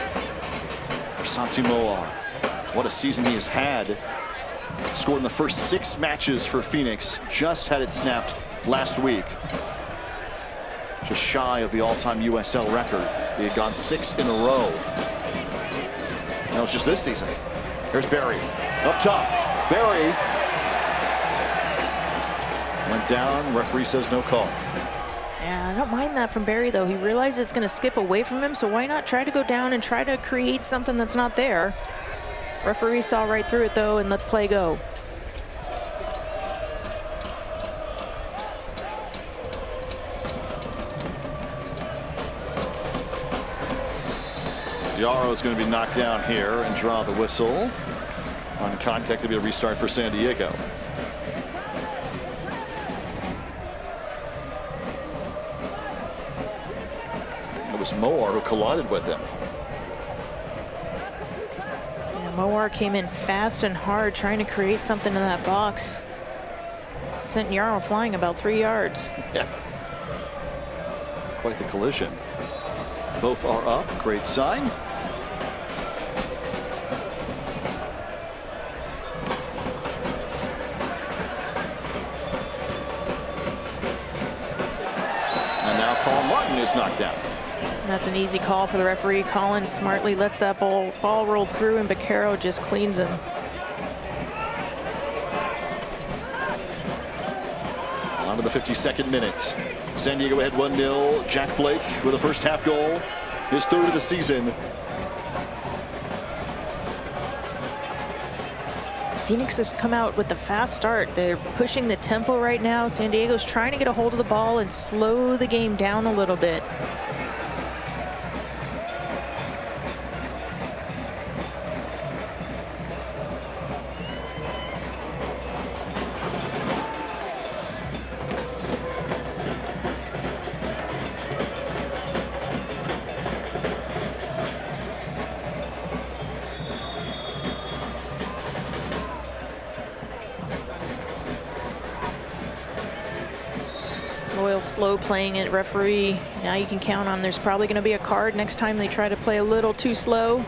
for Santi Moar. What a season he has had. Scored in the first 6 matches for Phoenix. Just had it snapped last week. Just shy of the all-time USL record. He had gone 6 in a row. That was just this season. Here's Berry. Up top. Berry. Went down. Referee says no call. Yeah, I don't mind that from Berry, though. He realized it's going to skip away from him, so why not try to go down and try to create something that's not there? Referee saw right through it, though, and let play go. Yarrow's going to be knocked down here and draw the whistle. On contact, to be a restart for San Diego. It was Moar who collided with him. Yeah, Moar came in fast and hard, trying to create something in that box. Sent Yarrow flying about 3 yards. Yeah. Quite the collision. Both are up. Great sign. And now Paul Martin is knocked down. That's an easy call for the referee. Collins smartly lets that ball roll through, and Vaquero just cleans him. On to the 52nd minute. San Diego ahead 1-0. Jack Blake with a first half goal. His 3rd of the season. Phoenix has come out with a fast start. They're pushing the tempo right now. San Diego's trying to get a hold of the ball and slow the game down a little bit. Loyal slow playing it, referee. Now you can count on there's probably going to be a card next time they try to play a little too slow.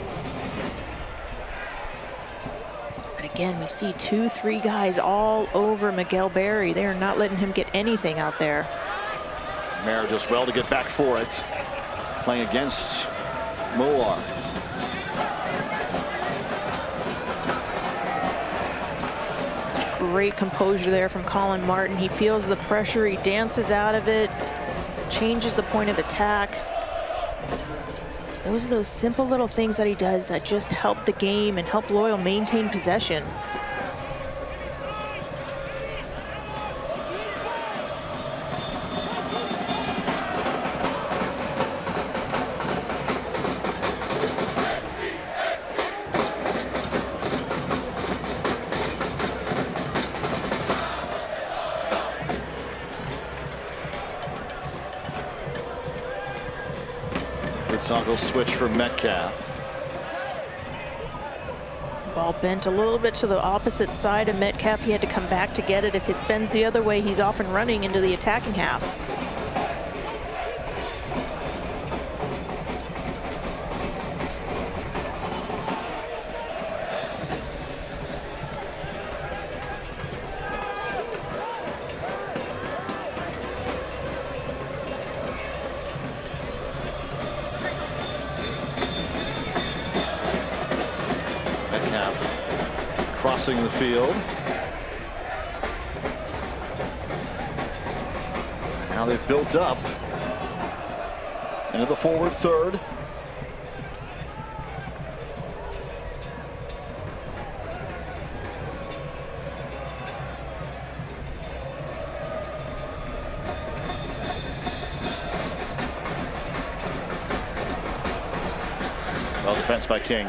But again, we see 2-3 guys all over Miguel Berry. They are not letting him get anything out there. Mayer does well to get back for it. Playing against Moar. Great composure there from Colin Martin. He feels the pressure, he dances out of it, changes the point of attack. Those are those simple little things that he does that just help the game and help Loyal maintain possession. Gonzalez switch for Metcalf. Ball bent a little bit to the opposite side of Metcalf. He had to come back to get it. If it bends the other way, he's off and running into the attacking half. Crossing the field. Now they've built up into the forward third. Well, defense by King.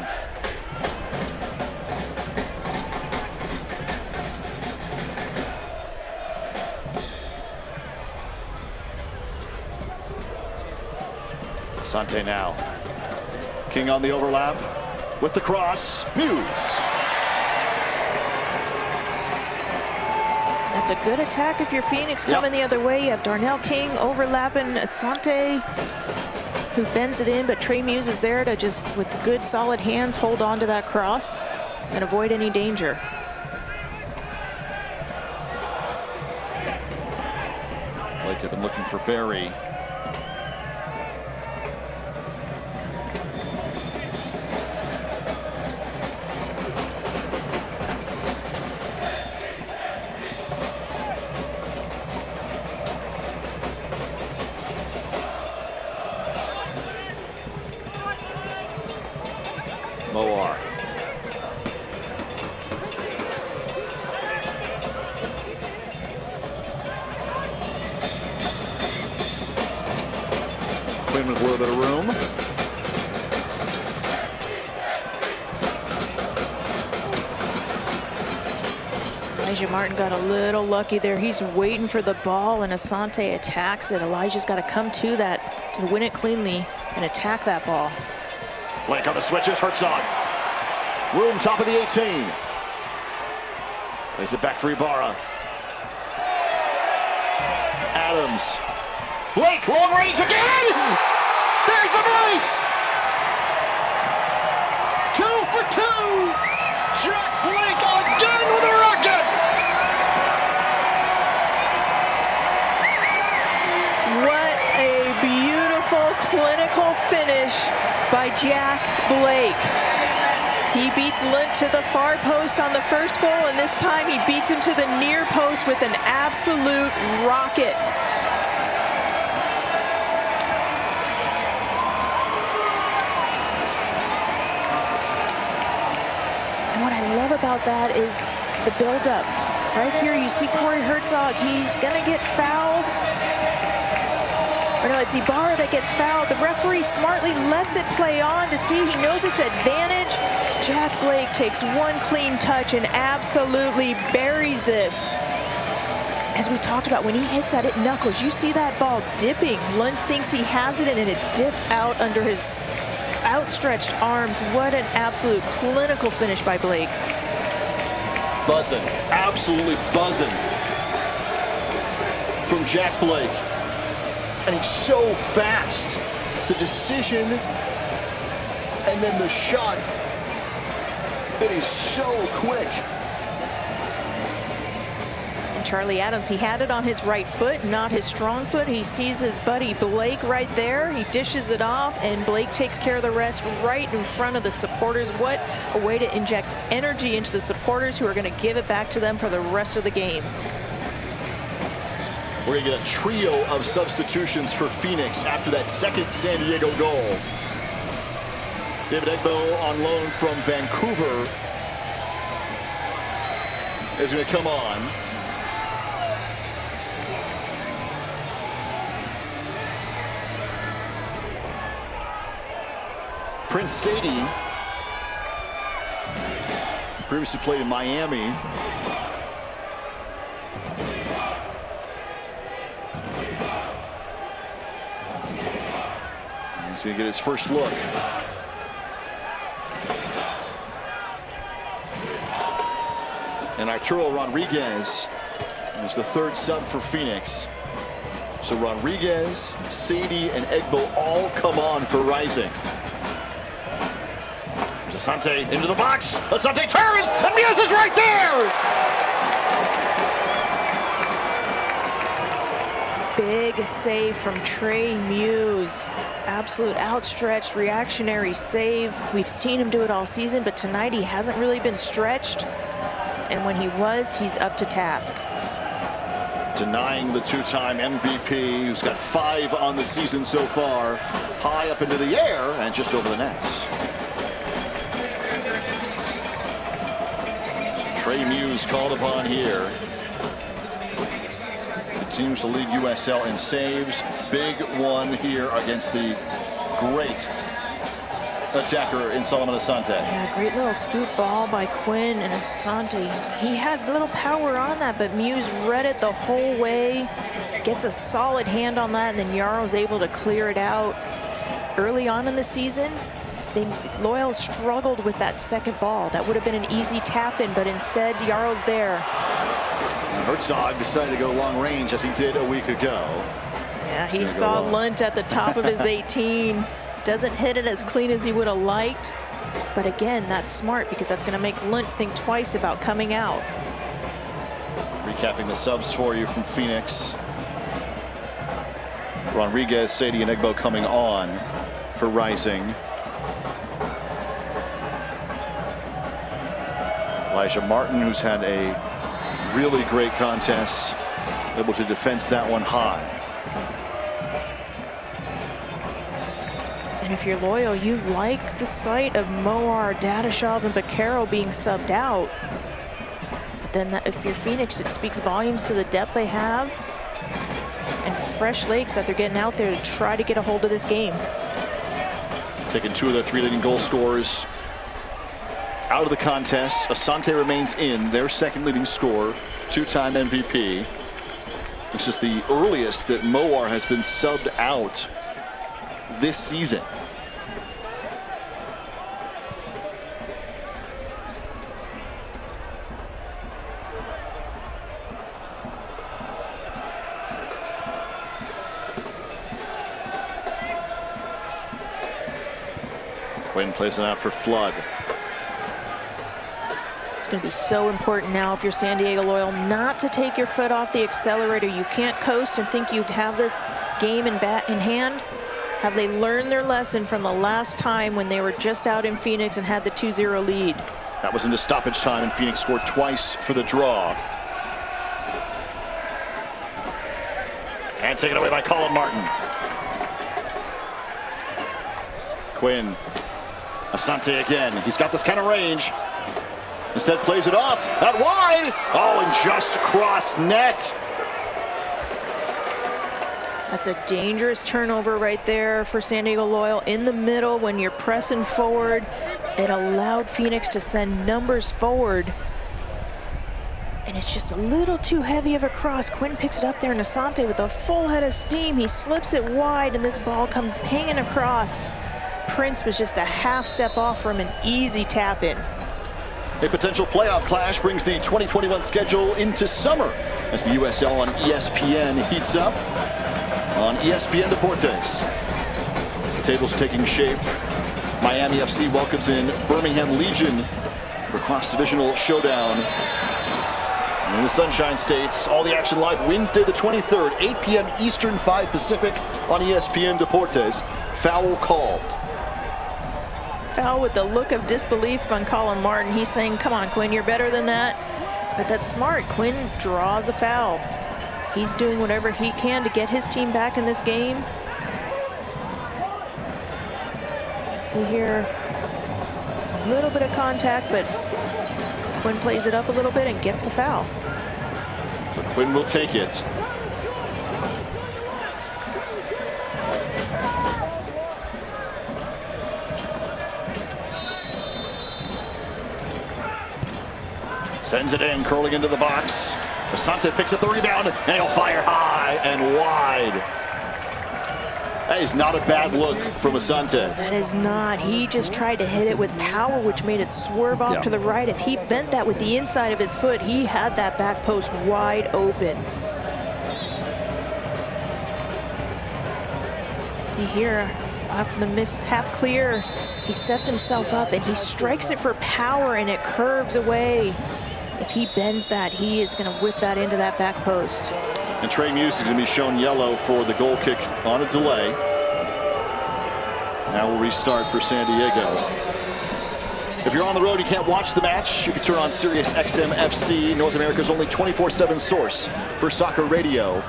Sante now. King on the overlap with the cross. Hughes. That's a good attack if you're Phoenix coming the other way. You have Darnell King overlapping Asante, who bends it in, but Trey Muse is there to just, with good solid hands, hold on to that cross and avoid any danger. Blake had been looking for Berry. Moar. Quinn with a little bit of room. Elijah Martin got a little lucky there. He's waiting for the ball, and Asante attacks it. Elijah's got to come to that to win it cleanly and attack that ball. Blake on the switches, Herzog. Room top of the 18. Plays it back for Ibarra. Adams. Blake, long range again! There's the brace! 2 for 2! Jack Blake again with a rocket! What a beautiful clinical finish by Jack Blake. He beats Lint to the far post on the first goal, and this time he beats him to the near post with an absolute rocket. And what I love about that is the buildup. Right here, you see Corey Herzog. He's going to get fouled. Or no, it's Ibarra that gets fouled. The referee smartly lets it play on to see. He knows it's advantage. Jack Blake takes one clean touch and absolutely buries this. As we talked about, when he hits that, it knuckles. You see that ball dipping. Lund thinks he has it, and it dips out under his outstretched arms. What an absolute clinical finish by Blake. Buzzing, absolutely buzzing from Jack Blake. And he's so fast. The decision and then the shot. And he's so quick. And Charlie Adams, he had it on his right foot, not his strong foot. He sees his buddy Blake right there. He dishes it off, and Blake takes care of the rest right in front of the supporters. What a way to inject energy into the supporters who are going to give it back to them for the rest of the game. We're going to get a trio of substitutions for Phoenix after that second San Diego goal. David Egbo on loan from Vancouver is going to come on. Prince Sadie previously played in Miami. He's going to get his first look. And Arturo Rodriguez is the third sub for Phoenix. So Rodriguez, Sadie, and Egbo all come on for Rising. There's Asante into the box. Asante turns, and Muse is right there! Big save from Trey Muse. Absolute outstretched reactionary save. We've seen him do it all season, but tonight he hasn't really been stretched. And when he was, he's up to task. Denying the two-time MVP, who's got 5 on the season so far. High up into the air and just over the nets. So Trey Muse called upon here. Continues to lead USL in saves. Big one here against the great attacker in Solomon Asante. Yeah, great little scoop ball by Quinn, and Asante, he had a little power on that, but Muse read it the whole way, gets a solid hand on that, and then Yarrow's able to clear it out. Early on in the season, Loyal struggled with that second ball. That would have been an easy tap in, but instead Yarrow's there. Herzog decided to go long range as he did a week ago. Yeah, he saw Lunt at the top of his 18. Doesn't hit it as clean as he would have liked. But again, that's smart because that's going to make Lunt think twice about coming out. Recapping the subs for you from Phoenix. Rodriguez, Sadie, and Egbo coming on for Rising. Elijah Martin, who's had a really great contest, able to defense that one high. And if you're Loyal, you like the sight of Moar, Dadashov, and Baquero being subbed out. But then if you're Phoenix, it speaks volumes to the depth they have and fresh legs that they're getting out there to try to get a hold of this game. Taking 2 of their 3 leading goal scorers out of the contest. Asante remains in, their second leading scorer, 2-time MVP. This is the earliest that Moar has been subbed out this season. Quinn plays it out for Flood. It's going to be so important now if you're San Diego Loyal not to take your foot off the accelerator. You can't coast and think you have this game in hand. Have they learned their lesson from the last time when they were just out in Phoenix and had the 2-0 lead? That was into stoppage time, and Phoenix scored twice for the draw. And taken away by Colin Martin. Quinn. Asante again. He's got this kind of range. Instead plays it off, out wide. Oh, and just cross net. That's a dangerous turnover right there for San Diego Loyal in the middle when you're pressing forward. It allowed Phoenix to send numbers forward. And it's just a little too heavy of a cross. Quinn picks it up there, and Asante with a full head of steam. He slips it wide, and this ball comes pinging across. Prince was just a half step off from an easy tap in. A potential playoff clash brings the 2021 schedule into summer as the USL on ESPN heats up on ESPN Deportes. The tables are taking shape. Miami FC welcomes in Birmingham Legion for cross-divisional showdown. In the Sunshine States, all the action live Wednesday the 23rd, 8 p.m. Eastern, 5 Pacific on ESPN Deportes. Foul called. Foul with the look of disbelief on Colin Martin. He's saying, come on, Quinn, you're better than that. But that's smart. Quinn draws a foul. He's doing whatever he can to get his team back in this game. See here, a little bit of contact, but Quinn plays it up a little bit and gets the foul. But Quinn will take it. Sends it in, curling into the box. Asante picks up the rebound, and he'll fire high and wide. That is not a bad look from Asante. That is not. He just tried to hit it with power, which made it swerve off to the right. If he bent that with the inside of his foot, he had that back post wide open. See here, off the miss, half clear. He sets himself up, and he strikes it for power, and it curves away. If he bends that, he is going to whip that into that back post. And Trey Muse is going to be shown yellow for the goal kick on a delay. Now we'll restart for San Diego. If you're on the road and you can't watch the match, you can turn on Sirius XM FC, North America's only 24/7 source for soccer radio.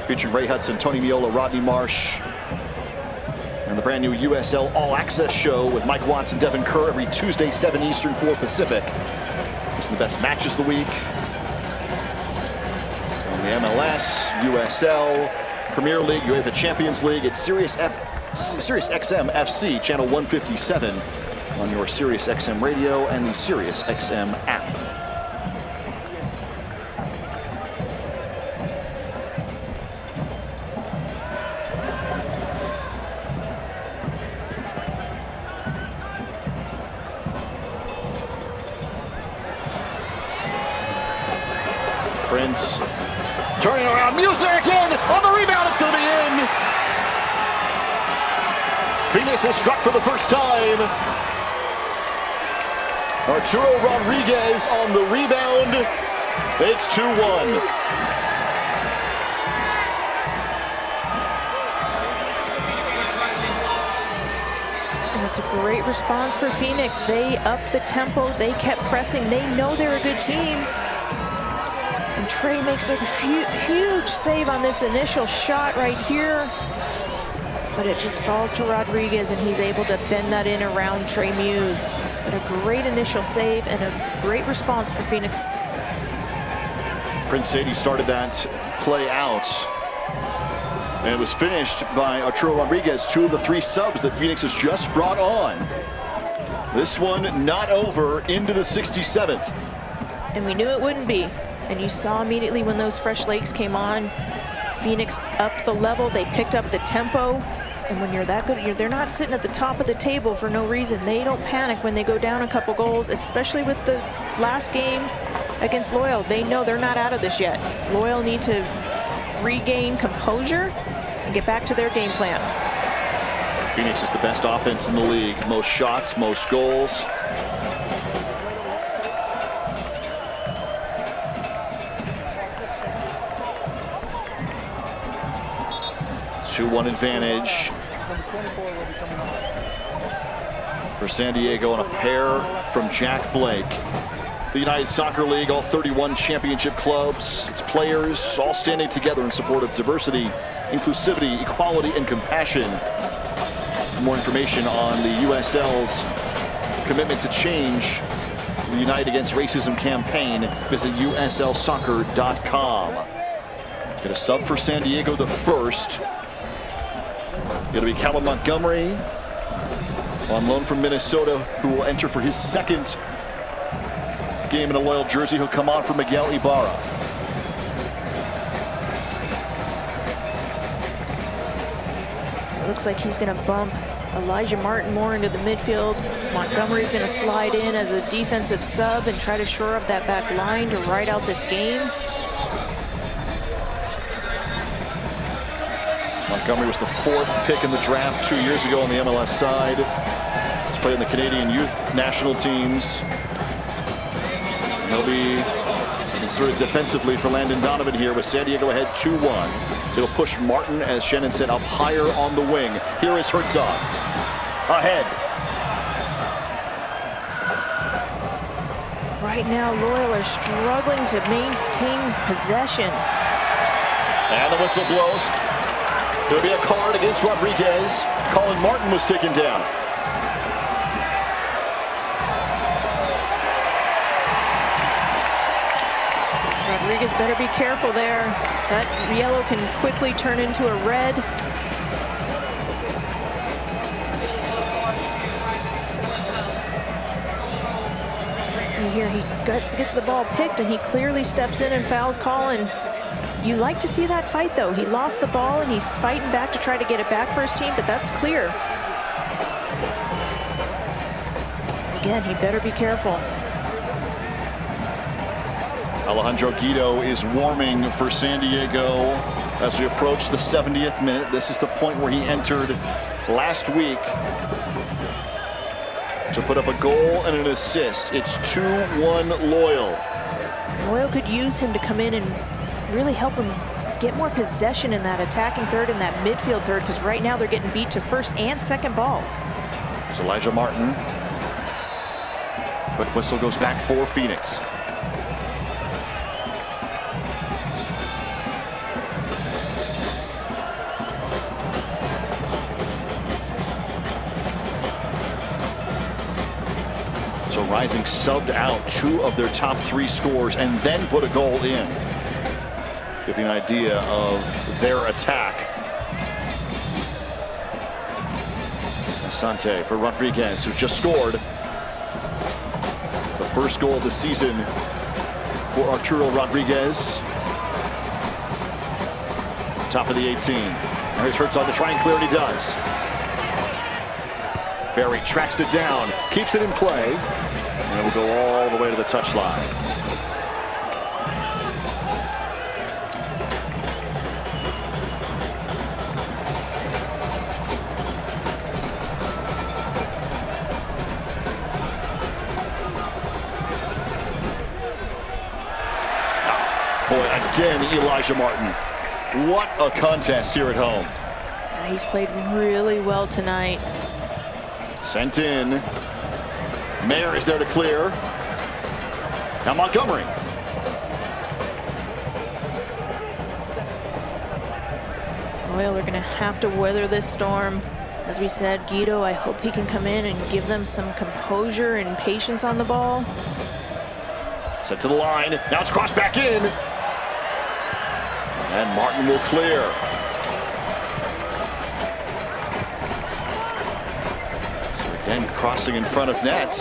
Featuring Ray Hudson, Tony Miola, Rodney Marsh, and the brand new USL All Access show with Mike Watts and Devin Kerr every Tuesday, 7 Eastern, 4 Pacific. This is the best matches of the week. On the MLS, USL, Premier League, UEFA Champions League. It's Sirius XM FC, channel 157 on your Sirius XM radio and the Sirius XM app. Prince turning around, music in, on the rebound, it's going to be in. Phoenix has struck for the first time. Arturo Rodriguez on the rebound. It's 2-1. And that's a great response for Phoenix. They upped the tempo, they kept pressing, they know they're a good team. And Trey makes a huge save on this initial shot right here. But it just falls to Rodriguez, and he's able to bend that in around Trey Muse. But a great initial save and a great response for Phoenix. Prince Sadie started that play out. And it was finished by Arturo Rodriguez, 2 of the 3 subs that Phoenix has just brought on. This one not over into the 67th. And we knew it wouldn't be. And you saw immediately when those fresh legs came on, Phoenix upped the level, they picked up the tempo. And when you're that good, they're not sitting at the top of the table for no reason. They don't panic when they go down a couple goals, especially with the last game against Loyal. They know they're not out of this yet. Loyal need to regain composure and get back to their game plan. Phoenix is the best offense in the league. Most shots, most goals. Two-1 advantage for San Diego and a pair from Jack Blake. The United Soccer League, all 31 championship clubs, its players all standing together in support of diversity, inclusivity, equality, and compassion. For more information on the USL's commitment to change, the Unite Against Racism campaign. Visit uslsoccer.com. Get a sub for San Diego, the first. It'll be Callum Montgomery on loan from Minnesota, who will enter for his second game in a Loyal jersey. He'll come on for Miguel Ibarra. It looks like he's going to bump Elijah Martin more into the midfield. Montgomery's going to slide in as a defensive sub and try to shore up that back line to ride out this game. Montgomery was the 4th pick in the draft 2 years ago on the MLS side. He's played in the Canadian youth national teams. He'll be inserted defensively for Landon Donovan here with San Diego ahead 2-1. It'll push Martin, as Shannon said, up higher on the wing. Here is Herzog. Ahead. Right now, Loyal are struggling to maintain possession. And the whistle blows. There'll be a card against Rodriguez. Colin Martin was taken down. Rodriguez better be careful there. That yellow can quickly turn into a red. See here, he gets the ball picked and he clearly steps in and fouls Colin. You like to see that fight though. He lost the ball and he's fighting back to try to get it back for his team, but that's clear. Again, he better be careful. Alejandro Guido is warming for San Diego as we approach the 70th minute. This is the point where he entered last week to put up a goal and an assist. It's 2-1 Loyal. Loyal could use him to come in and really help him get more possession in that attacking third and that midfield third, because right now they're getting beat to first and second balls. There's Elijah Martin. Quick whistle goes back for Phoenix. So Rising subbed out 2 of their top 3 scores and then put a goal in. Give you an idea of their attack. Asante for Rodriguez, who's just scored. It's the first goal of the season for Arturo Rodriguez. Top of the 18. Now here's Herzog to try and clear, and he does. Barry tracks it down, keeps it in play, and it will go all the way to the touchline. Boy, again, Elijah Martin. What a contest here at home. Yeah, he's played really well tonight. Sent in. Mayer is there to clear. Now Montgomery. Loyal are going to have to weather this storm. As we said, Guido, I hope he can come in and give them some composure and patience on the ball. Sent to the line. Now it's crossed back in. And Martin will clear. So again, crossing in front of net.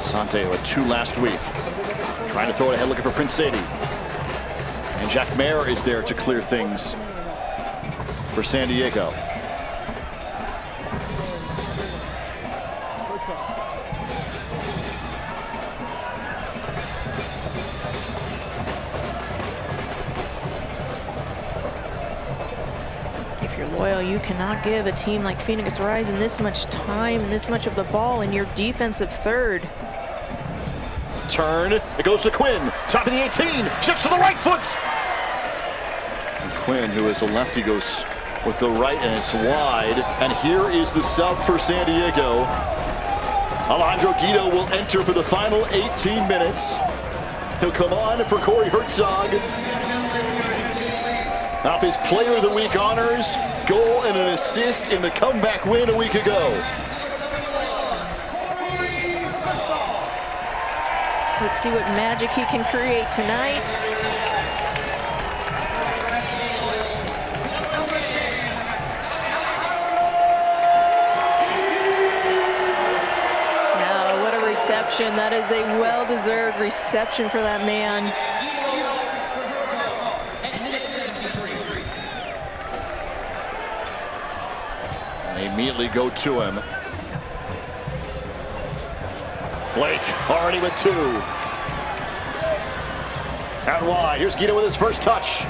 Sante had 2 last week. Trying to throw it ahead, looking for Prince Sadie. And Jack Mayer is there to clear things for San Diego. If you're Loyal, you cannot give a team like Phoenix Rising this much time and this much of the ball in your defensive third. Turn, it goes to Quinn, top of the 18, shifts to the right foot. And Quinn, who is a lefty, goes with the right, and it's wide. And here is the sub for San Diego. Alejandro Guido will enter for the final 18 minutes. He'll come on for Corey Herzog. Off his Player of the Week honors, goal and an assist in the comeback win a week ago. Let's see what magic he can create tonight. Now, what a reception. That is a well-deserved reception for that man. They immediately go to him. Blake already with 2. Out wide. Here's Guido with his first touch.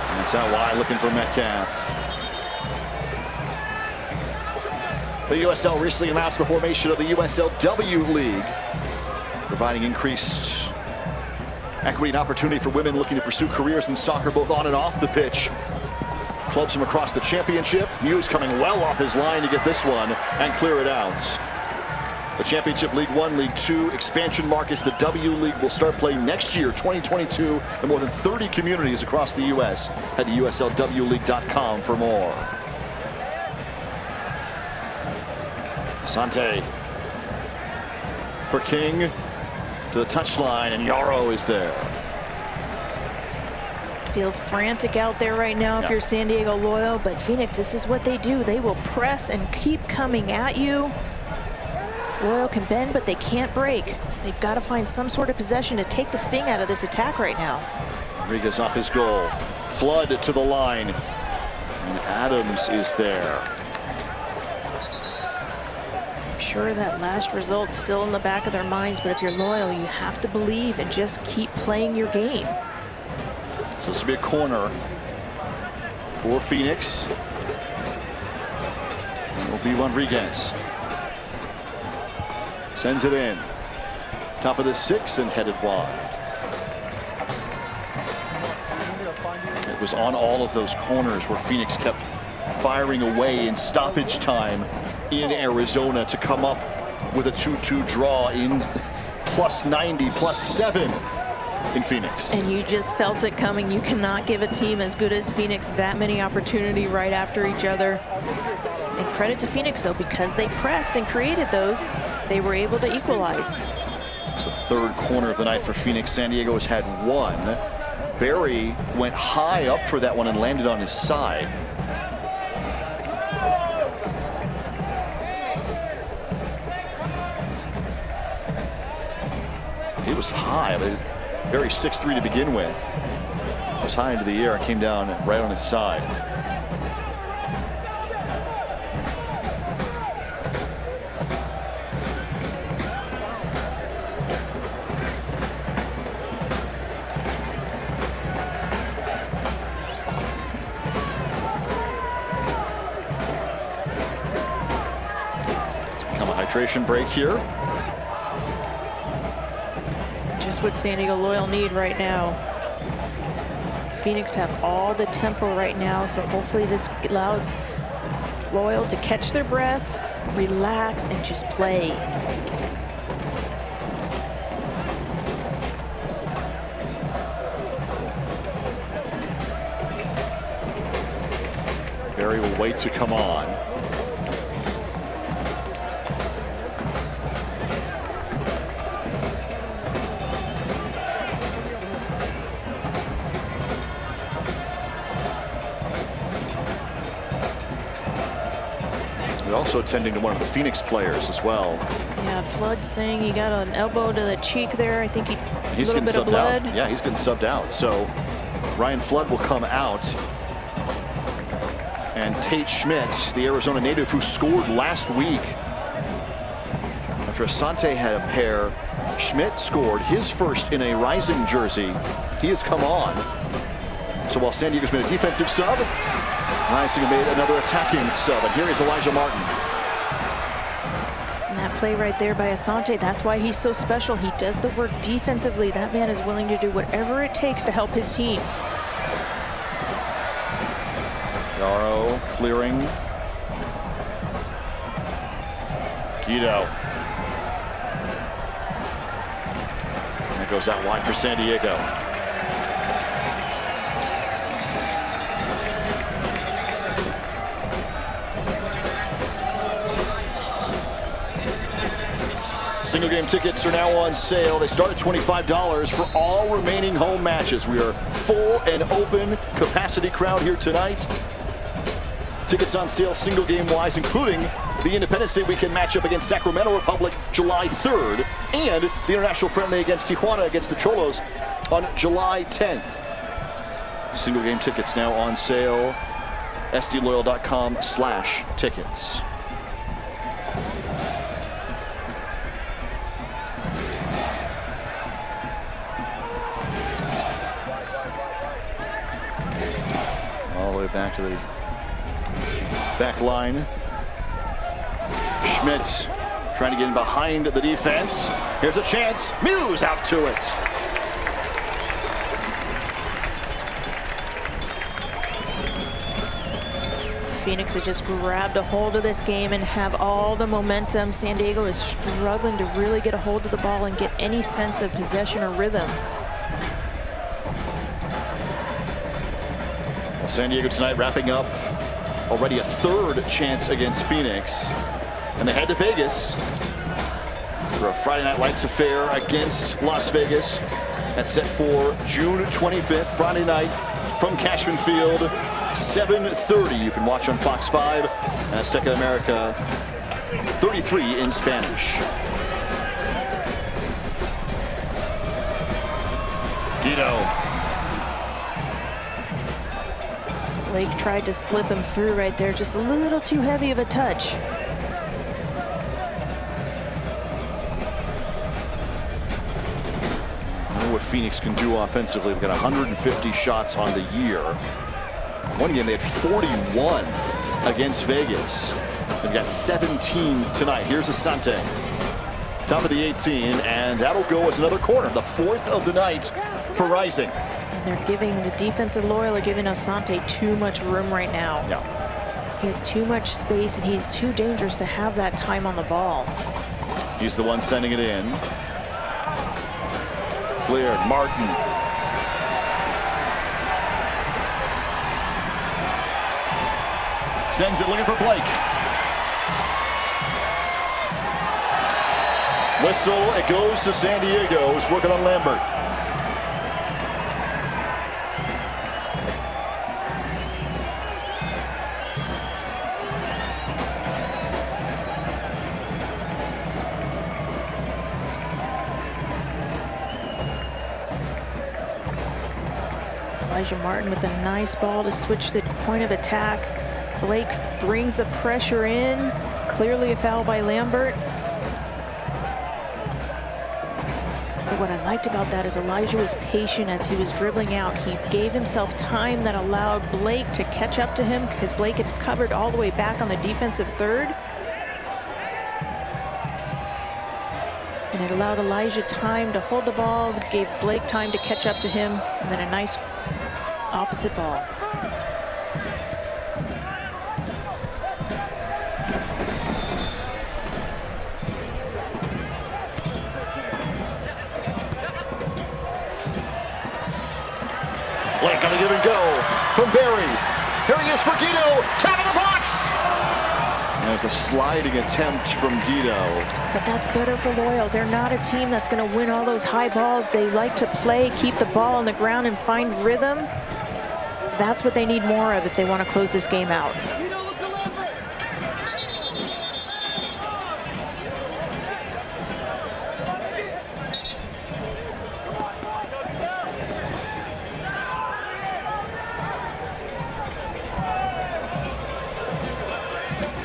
And it's out wide looking for Metcalf. The USL recently announced the formation of the USLW League, providing increased equity and opportunity for women looking to pursue careers in soccer both on and off the pitch. Clubs from across the championship. Hughes coming well off his line to get this one and clear it out. The Championship League 1, League 2 expansion markets. The W League will start playing next year, 2022, in more than 30 communities across the U.S. Head to USLWleague.com for more. Sante for King to the touchline, and Yarrow is there. Feels frantic out there right now if you're San Diego Loyal, but Phoenix, this is what they do. They will press and keep coming at you. Loyal can bend, but they can't break. They've got to find some sort of possession to take the sting out of this attack right now. Rodriguez off his goal. Flood to the line. And Adams is there. I'm sure that last result's still in the back of their minds, but if you're Loyal, you have to believe and just keep playing your game. So this will be a corner for Phoenix. It will be Rodriguez. Sends it in. Top of the 6 and headed wide. It was on all of those corners where Phoenix kept firing away in stoppage time in Arizona to come up with a 2-2 draw in plus 90, plus 7. In Phoenix. And you just felt it coming. You cannot give a team as good as Phoenix that many opportunity right after each other. And credit to Phoenix, though, because they pressed and created those, they were able to equalize. It's the 3rd corner of the night for Phoenix. San Diego has had 1. Barry went high up for that one and landed on his side. He was high. Very 6'3" to begin with. It was high into the air, came down right on his side. It's become a hydration break here. Just what San Diego Loyal need right now. Phoenix have all the tempo right now, so hopefully this allows Loyal to catch their breath, relax, and just play. Barry will wait to come on. Also attending to one of the Phoenix players as well. Yeah, Flood saying he got an elbow to the cheek there. I think he's getting subbed out. Yeah, he's getting subbed out. So Ryan Flood will come out. And Tate Schmidt, the Arizona native who scored last week. After Asante had a pair, Schmidt scored his first in a Rising jersey. He has come on. So while San Diego's made a defensive sub, Rising made another attacking sub, and here is Elijah Martin. And that play right there by Asante, that's why he's so special. He does the work defensively. That man is willing to do whatever it takes to help his team. Darrow clearing. Guido. That goes out wide for San Diego. Single game tickets are now on sale. They start at $25 for all remaining home matches. We are full and open capacity crowd here tonight. Tickets on sale single game wise, including the Independence Day weekend matchup against Sacramento Republic July 3rd and the international friendly against Tijuana against the Cholos on July 10th. Single game tickets now on sale. SDLoyal.com/tickets. All the way back to the back line. Schmidt trying to get in behind the defense. Here's a chance. Muse out to it. Phoenix has just grabbed a hold of this game and have all the momentum. San Diego is struggling to really get a hold of the ball and get any sense of possession or rhythm. Well, San Diego tonight wrapping up already a third chance against Phoenix. And they head to Vegas for a Friday Night Lights affair against Las Vegas. That's set for June 25th, Friday night from Cashman Field, 7:30. You can watch on Fox 5 and Azteca America 33 in Spanish. Guido. Blake tried to slip him through right there, just a little too heavy of a touch. What Phoenix can do offensively. We've got 150 shots on the year. One game they had 41 against Vegas. They've got 17 tonight. Here's Asante. Top of the 18, and that'll go as another corner. The fourth of the night for Rising. And they're giving the defensive Loyal are giving Asante too much room right now. Yeah. He has too much space and he's too dangerous to have that time on the ball. He's the one sending it in. Cleared. Martin. Sends it looking for Blake. Whistle. It goes to San Diego. Who's working on Lambert. Elijah Martin with a nice ball to switch the point of attack. Blake brings the pressure in. Clearly a foul by Lambert. But what I liked about that is Elijah was patient as he was dribbling out. He gave himself time that allowed Blake to catch up to him because Blake had covered all the way back on the defensive third. And it allowed Elijah time to hold the ball, gave Blake time to catch up to him, and then a nice opposite ball. Blake gonna give and go from Barry. Here he is for Guido. Top of the box. And there's a sliding attempt from Guido. But that's better for Loyal. They're not a team that's going to win all those high balls. They like to play, keep the ball on the ground, and find rhythm. That's what they need more of if they want to close this game out.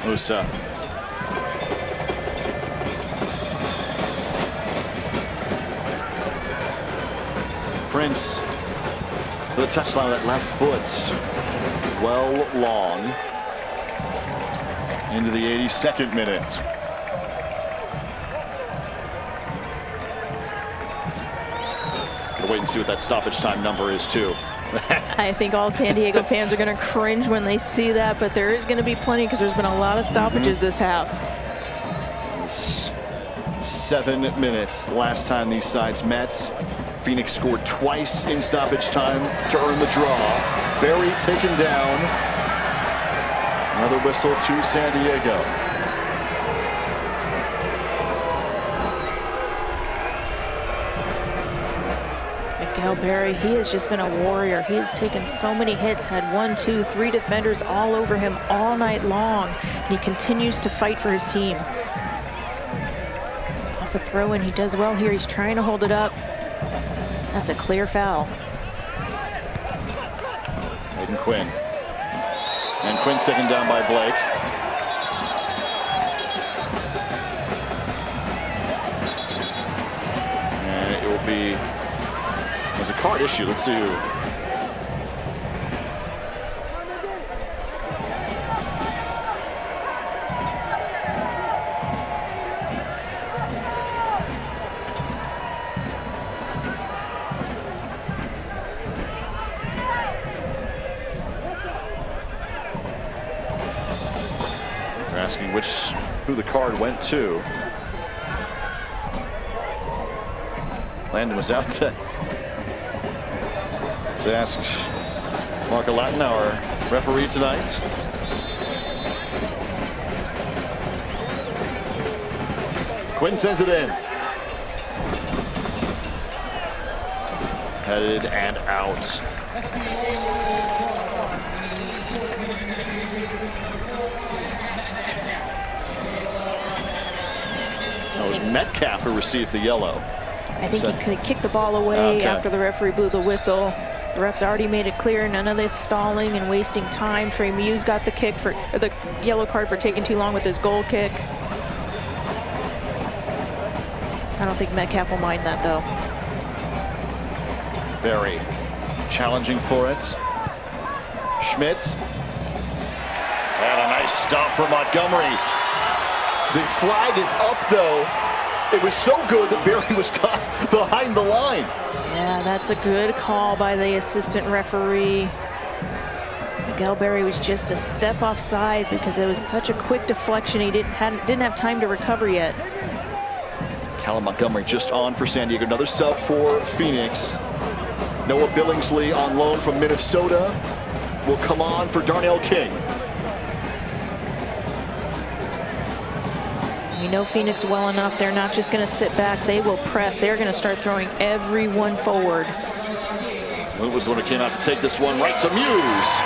Musa. Prince with a touchdown of that left foot. Well long into the 82nd minute. We'll wait and see what that stoppage time number is too. I think all San Diego fans are going to cringe when they see that, but there is going to be plenty because there's been a lot of stoppages this half. 7 minutes last time these sides met. Phoenix scored twice in stoppage time to earn the draw. Barry taken down. Another whistle to San Diego. Miguel Barry, he has just been a warrior. He has taken so many hits, had 1, 2, 3 defenders all over him all night long. And he continues to fight for his team. It's off a throw, and he does well here. He's trying to hold it up. That's a clear foul. Hayden Quinn. And Quinn's taken down by Blake. And it will be, there's a card issue. Let's see who. Asking who the card went to. Landon was out to ask Marco Latin, our referee tonight. Quinn sends it in. Headed and out. That was Metcalf who received the yellow. I think he could kick the ball away after the referee blew the whistle. The ref's already made it clear, none of this stalling and wasting time. Trey Muse got the the yellow card for taking too long with his goal kick. I don't think Metcalf will mind that though. Barry challenging for it. Schmitz. And a nice stop for Montgomery. The flag is up though. It was so good that Barry was caught behind the line. Yeah, that's a good call by the assistant referee. Miguel Barry was just a step offside because it was such a quick deflection. He didn't have time to recover yet. Callum Montgomery just on for San Diego. Another sub for Phoenix. Noah Billingsley on loan from Minnesota will come on for Darnell King. We know Phoenix well enough. They're not just going to sit back. They will press. They're going to start throwing everyone forward. Who was the one who came out to take this one right to Muse?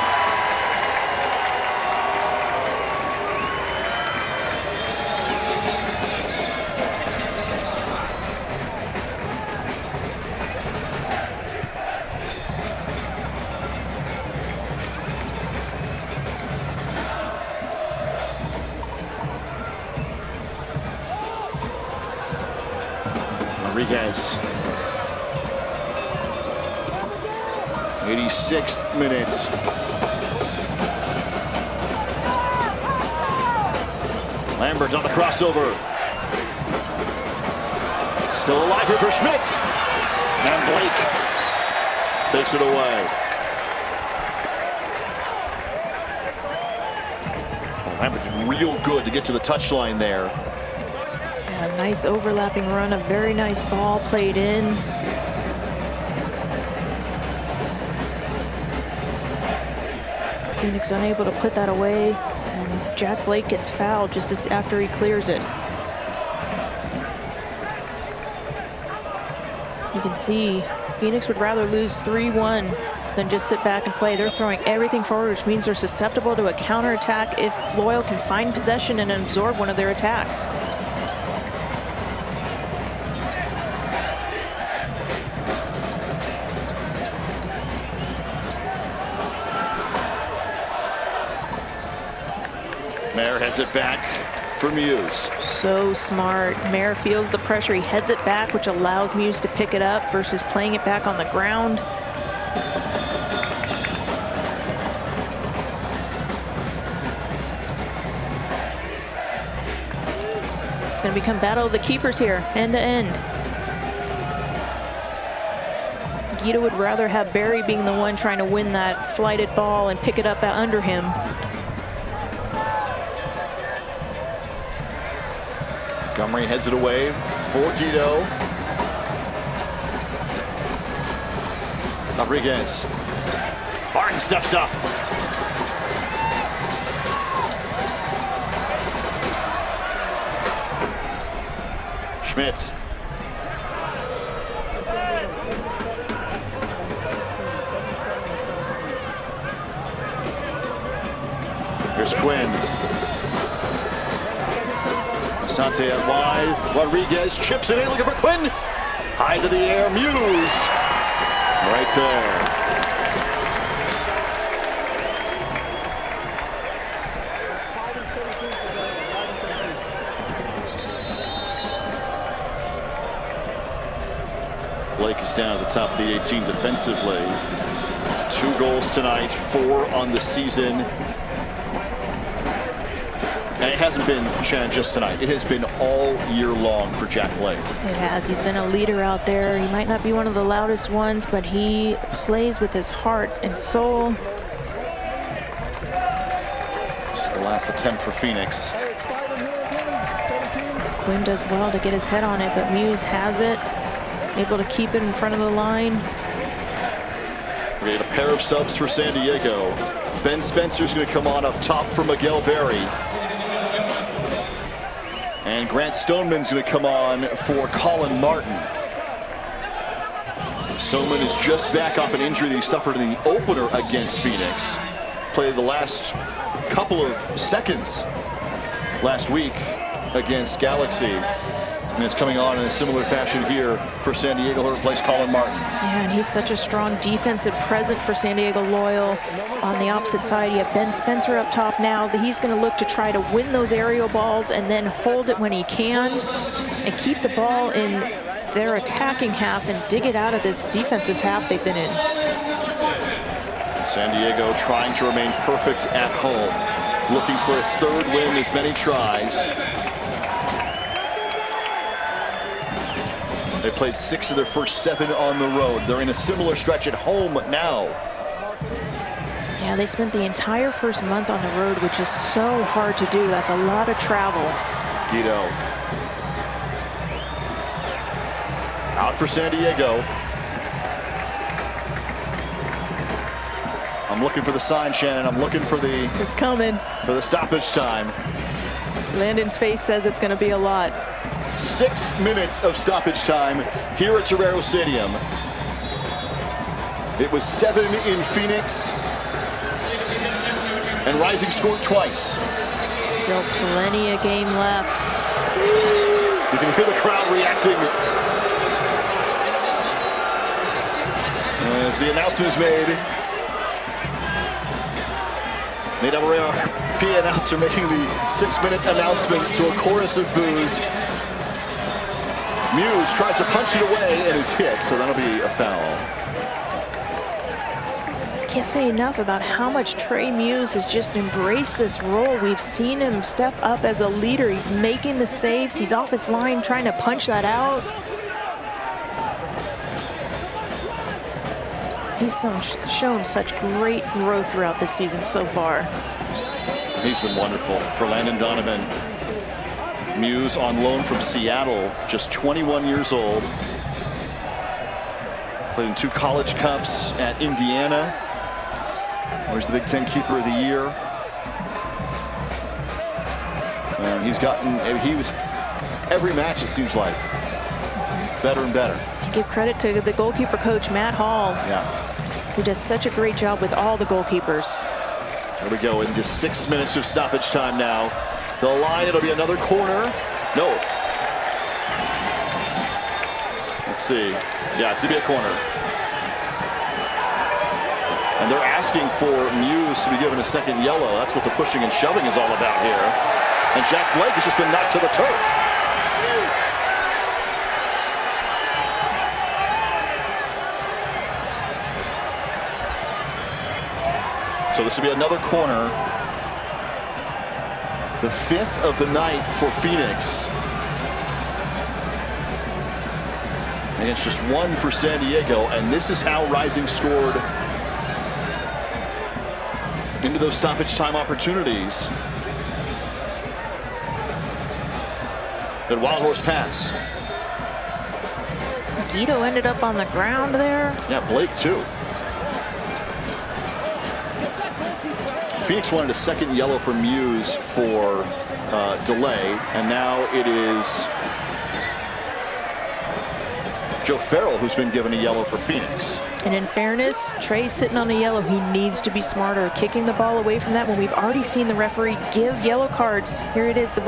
Rodriguez. 86th minute. Lambert on the crossover. Still alive here for Schmitz. And Blake takes it away. Lambert did real good to get to the touchline there. A nice overlapping run, a very nice ball played in. Phoenix unable to put that away, and Jack Blake gets fouled just after he clears it. You can see Phoenix would rather lose 3-1 than just sit back and play. They're throwing everything forward, which means they're susceptible to a counterattack if Loyal can find possession and absorb one of their attacks. Mayer heads it back for Muse. So smart. Mayer feels the pressure. He heads it back, which allows Muse to pick it up versus playing it back on the ground. It's going to become battle of the keepers here, end to end. Guido would rather have Barry being the one trying to win that flighted ball and pick it up under him. Montgomery heads it away for Guido. Rodriguez. Martin steps up. Schmitz. Here's Quinn. Asante out wide. Rodriguez chips it in, looking for Quinn. High to the air, Muse. Right there. Blake is down at the top of the 18 defensively. 2 goals tonight, 4 on the season. And it hasn't been, Shannon, just tonight. It has been all year long for Jack Blake. It has. He's been a leader out there. He might not be one of the loudest ones, but he plays with his heart and soul. This is the last attempt for Phoenix. Quinn does well to get his head on it, but Muse has it. Able to keep it in front of the line. We get a pair of subs for San Diego. Ben Spencer's going to come on up top for Miguel Berry. And Grant Stoneman's going to come on for Colin Martin. Stoneman is just back off an injury that he suffered in the opener against Phoenix. Played the last couple of seconds last week against Galaxy. And it's coming on in a similar fashion here for San Diego, who replaced Colin Martin. Yeah, and he's such a strong defensive presence for San Diego Loyal. On the opposite side, you have Ben Spencer up top now. He's going to look to try to win those aerial balls and then hold it when he can and keep the ball in their attacking half and dig it out of this defensive half they've been in. San Diego trying to remain perfect at home, looking for a 3rd win as many tries. They played 6 of their first 7 on the road. They're in a similar stretch at home now. Yeah, they spent the entire first month on the road, which is so hard to do. That's a lot of travel. Guido. Out for San Diego. I'm looking for the sign, Shannon. I'm looking for the... It's coming. For the stoppage time. Landon's face says it's going to be a lot. 6 minutes of stoppage time here at Torero Stadium. It was 7 in Phoenix. And Rising scored twice. Still plenty of game left. You can hear the crowd reacting as the announcement is made. Nate Amarino, PA announcer, making the 6-minute announcement to a chorus of boos. Muse tries to punch it away and is hit, so that'll be a foul. Can't say enough about how much Trey Muse has just embraced this role. We've seen him step up as a leader. He's making the saves. He's off his line trying to punch that out. He's shown such great growth throughout this season so far. He's been wonderful for Landon Donovan. Muse on loan from Seattle, just 21 years old. Played in 2 college cups at Indiana, where he's the Big Ten Keeper of the Year. And he's gotten, every match it seems like, better and better. Give credit to the goalkeeper coach, Matt Hall, who does such a great job with all the goalkeepers. There we go, into 6 minutes of stoppage time now. The line, it'll be another corner. No. Let's see. Yeah, it's gonna be a corner. And they're asking for Muse to be given a second yellow. That's what the pushing and shoving is all about here. And Jack Blake has just been knocked to the turf. So this will be another corner. The 5th of the night for Phoenix. against just one for San Diego, and this is how Rising scored into those stoppage time opportunities. Good wild horse pass. Guido ended up on the ground there. Yeah, Blake too. Phoenix wanted a second yellow for Muse for delay, and now it is Joe Farrell who's been given a yellow for Phoenix. And in fairness, Trey's sitting on a yellow. He needs to be smarter, kicking the ball away from that when we've already seen the referee give yellow cards. Here it is. The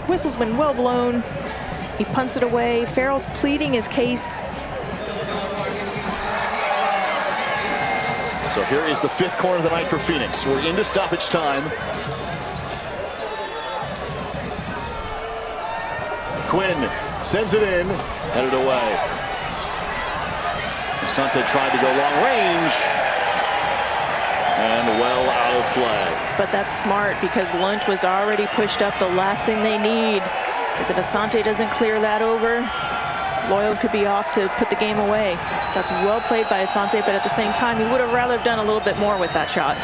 whistle's been well blown. He punts it away. Farrell's pleading his case. So here is the 5th corner of the night for Phoenix. We're into stoppage time. Quinn sends it in, headed away. Asante tried to go long range, and well out of play. But that's smart because Lunt was already pushed up. The last thing they need is if Asante doesn't clear that over, Loyal could be off to put the game away. So that's well played by Asante, but at the same time, he would have rather done a little bit more with that shot.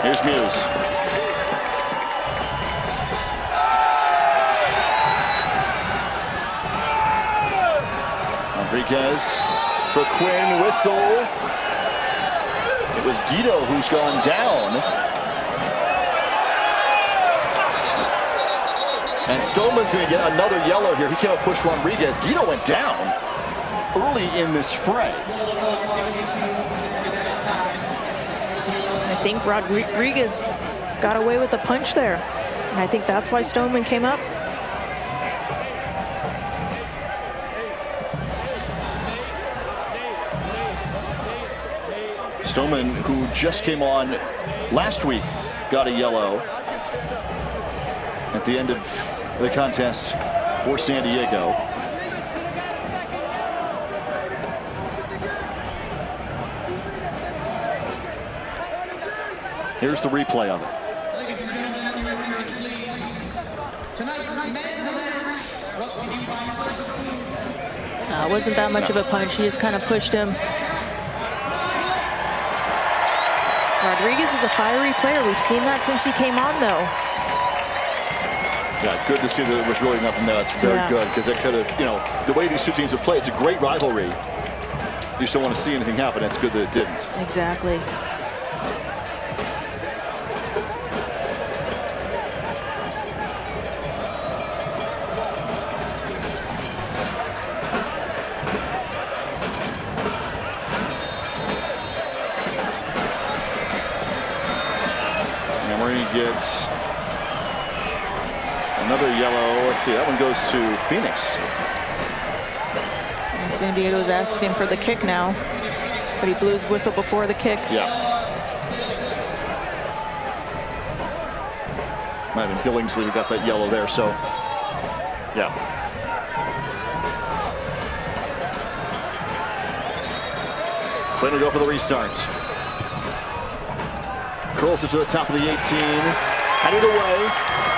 Here's Muse. Rodriguez for Quinn, whistle. It was Guido who's gone down. And Stoneman's going to get another yellow here. He came up push Rodriguez. Guido went down early in this fray. I think Rodriguez got away with the punch there. And I think that's why Stoneman came up. Stoneman, who just came on last week, got a yellow at the end of the contest for San Diego. Here's the replay of it. It wasn't that much of a punch. He just kind of pushed him. Rodriguez is a fiery player. We've seen that since he came on, though. Yeah, good to see that there was really nothing there. That's very good, because it could have, you know, the way these two teams have played, it's a great rivalry. You just don't want to see anything happen. It's good that it didn't. Exactly. Gets another yellow. Let's see, that one goes to Phoenix. And San Diego's asking for the kick now, but he blew his whistle before the kick. Yeah. Might have been Billingsley who got that yellow there, so yeah. Quinn will go for the restart. Curls it to the top of the 18. Headed away.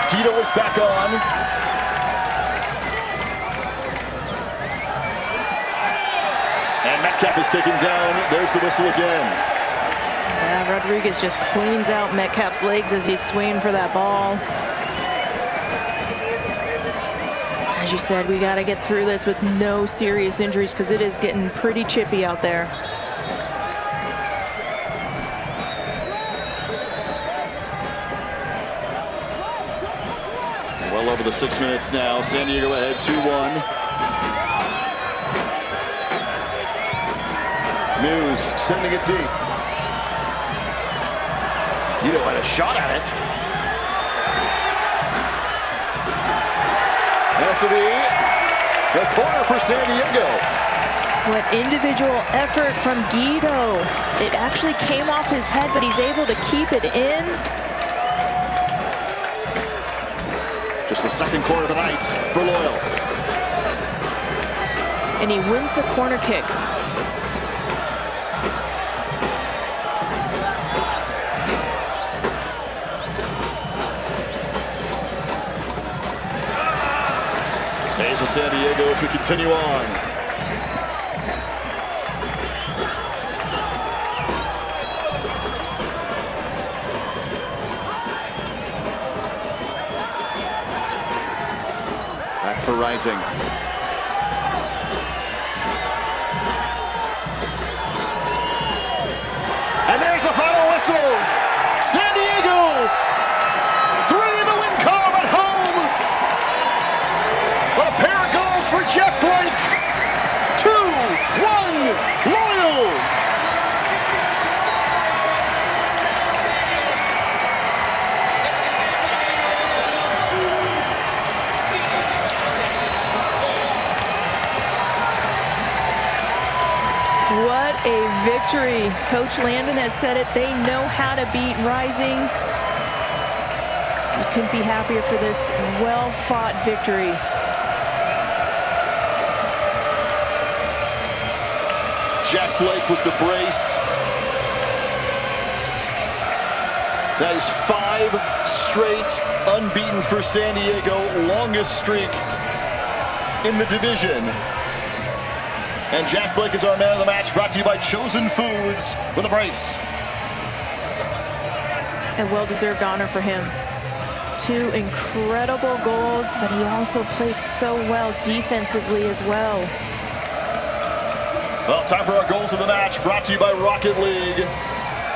Guido is back on. And Metcalf is taken down. There's the whistle again. Yeah, Rodriguez just cleans out Metcalf's legs as he's swinging for that ball. As you said, we got to get through this with no serious injuries because it is getting pretty chippy out there. Well over the 6 minutes now. San Diego ahead 2-1. Muse sending it deep. Guido had a shot at it. That's the corner for San Diego. What individual effort from Guido. It actually came off his head, but he's able to keep it in. Just the second corner of the night for Loyal. And he wins the corner kick. with San Diego as we continue on. Back for Rising. And there's the final whistle. San Diego, 3 in the win column at home. But a pair of goals for Jack Blake. 2-1 Loyal. What a victory. Coach Landon has said it. They know how to beat Rising. You couldn't be happier for this well-fought victory. Jack Blake with the brace. That is 5 straight unbeaten for San Diego. Longest streak in the division. And Jack Blake is our man of the match, brought to you by Chosen Foods with a brace. A well-deserved honor for him. 2 incredible goals, but he also played so well defensively as well. Well, time for our goals of the match, brought to you by Rocket League.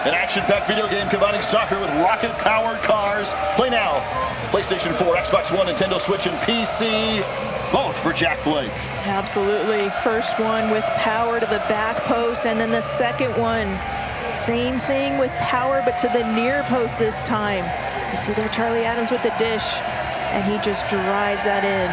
An action-packed video game combining soccer with rocket-powered cars. Play now. PlayStation 4, Xbox One, Nintendo Switch, and PC. Both for Jack Blake. Absolutely. First one with power to the back post, and then the second one, same thing with power, but to the near post this time. You see there Charlie Adams with the dish, and he just drives that in.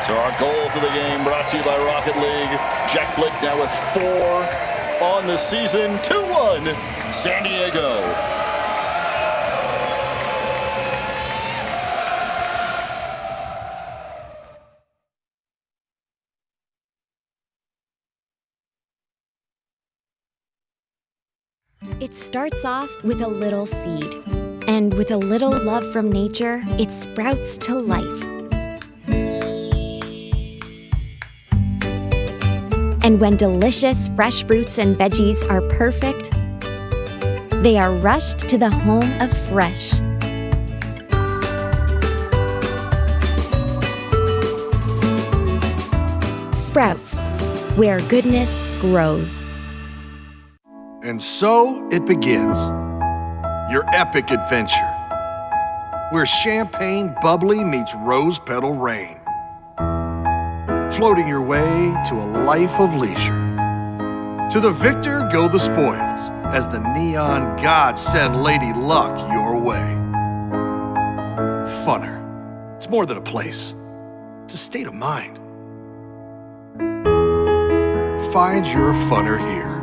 So our goals of the game brought to you by Rocket League. Jack Blake now with 4 on the season. 2-1 San Diego. It starts off with a little seed, and with a little love from nature, it sprouts to life. And when delicious fresh fruits and veggies are perfect, they are rushed to the home of fresh. Sprouts, where goodness grows. And so it begins, your epic adventure, where champagne bubbly meets rose petal rain, floating your way to a life of leisure. To the victor go the spoils, as the neon gods send Lady Luck your way. Funner, it's more than a place, it's a state of mind. Find your funner here.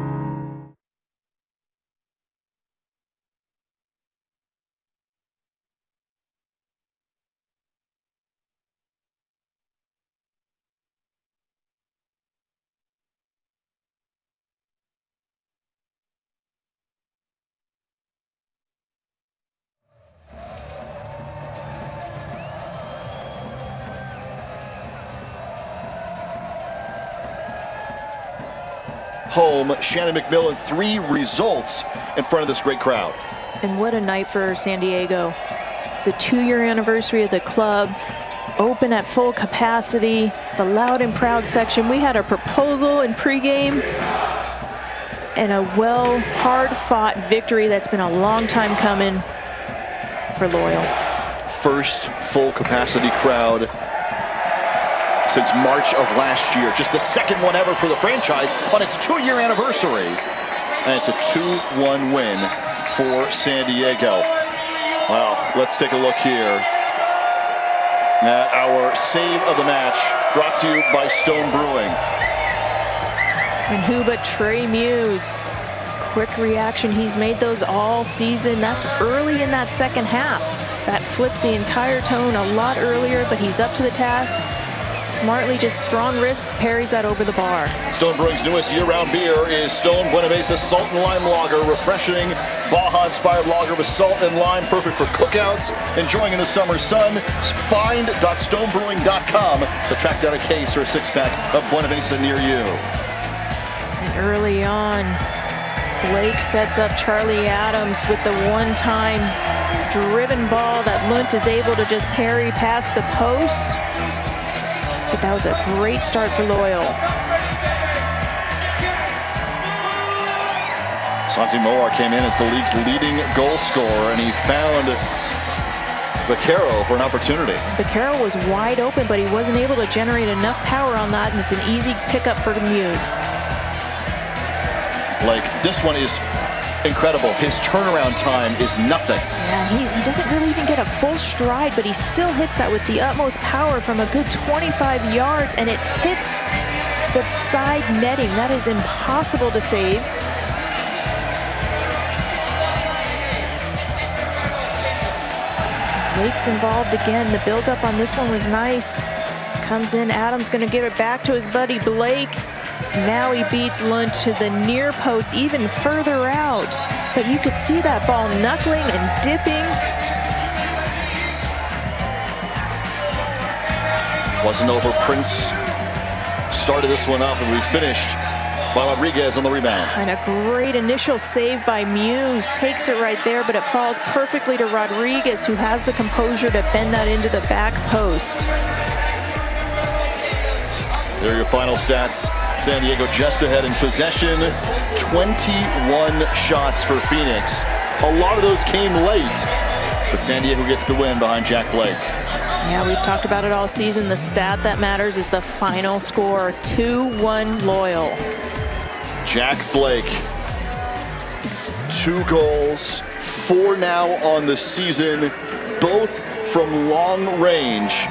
Home, Shannon McMillan, 3 results in front of this great crowd. And what a night for San Diego. It's a 2-year anniversary of the club, open at full capacity, the loud and proud section. We had a proposal in pregame and a hard-fought victory that's been a long time coming for Loyal. First full capacity crowd since March of last year. Just the second one ever for the franchise on its 2-year anniversary. And it's a 2-1 win for San Diego. Well, let's take a look here at our save of the match, brought to you by Stone Brewing. And who but Trey Muse? Quick reaction, he's made those all season. That's early in that second half. That flips the entire tone a lot earlier, but he's up to the task. smartly, just strong wrist, parries that over the bar. Stone Brewing's newest year-round beer is Stone Buena Mesa Salt and Lime Lager. Refreshing, Baja-inspired lager with salt and lime, perfect for cookouts, enjoying in the summer sun. Find.stonebrewing.com to track down a case or a six-pack of Buena Mesa near you. And early on, Blake sets up Charlie Adams with the one-time driven ball that Lunt is able to just parry past the post. But that was a great start for Loyal. Santi Moar came in as the league's leading goal scorer, and he found Vaquero for an opportunity. Vaquero was wide open, but he wasn't able to generate enough power on that, and it's an easy pickup for Muse. Like, this one is incredible. His turnaround time is nothing. Yeah, he doesn't really even get a full stride, but he still hits that with the utmost power from a good 25 yards, and it hits the side netting. That is impossible to save. Blake's involved again. The build-up on this one was nice. Comes in, Adams gonna give it back to his buddy Blake. Now he beats Lund to the near post, even further out. But you could see that ball knuckling and dipping. Wasn't over. Prince started this one up, and we finished by Rodriguez on the rebound. And a great initial save by Muse. Takes it right there, but it falls perfectly to Rodriguez, who has the composure to bend that into the back post. There are your final stats. San Diego just ahead in possession. 21 shots for Phoenix. A lot of those came late, but San Diego gets the win behind Jack Blake. Yeah, we've talked about it all season. The stat that matters is the final score, 2-1 Loyal. Jack Blake, 2 goals, 4 now on the season, both from long range,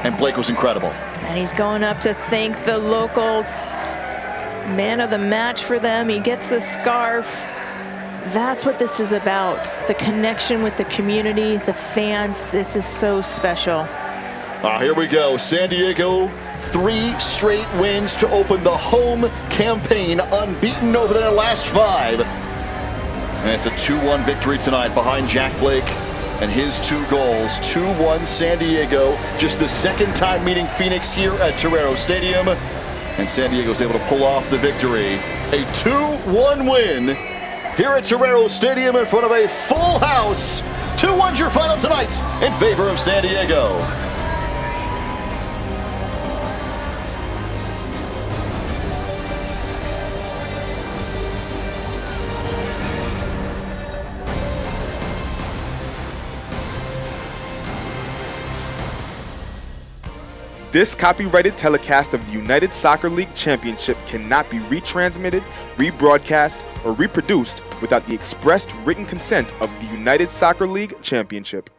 and Blake was incredible. And he's going up to thank the locals. Man of the match for them. He gets the scarf. That's what this is about. The connection with the community, the fans. This is so special. Here we go. San Diego, 3 straight wins to open the home campaign, unbeaten over their last 5. And it's a 2-1 victory tonight behind Jack Blake and his 2 goals. 2-1 San Diego, just the second time meeting Phoenix here at Torero Stadium. And San Diego is able to pull off the victory. A 2-1 win here at Torero Stadium in front of a full house. 2-1's your final tonight in favor of San Diego. This copyrighted telecast of the United Soccer League Championship cannot be retransmitted, rebroadcast, or reproduced without the expressed written consent of the United Soccer League Championship.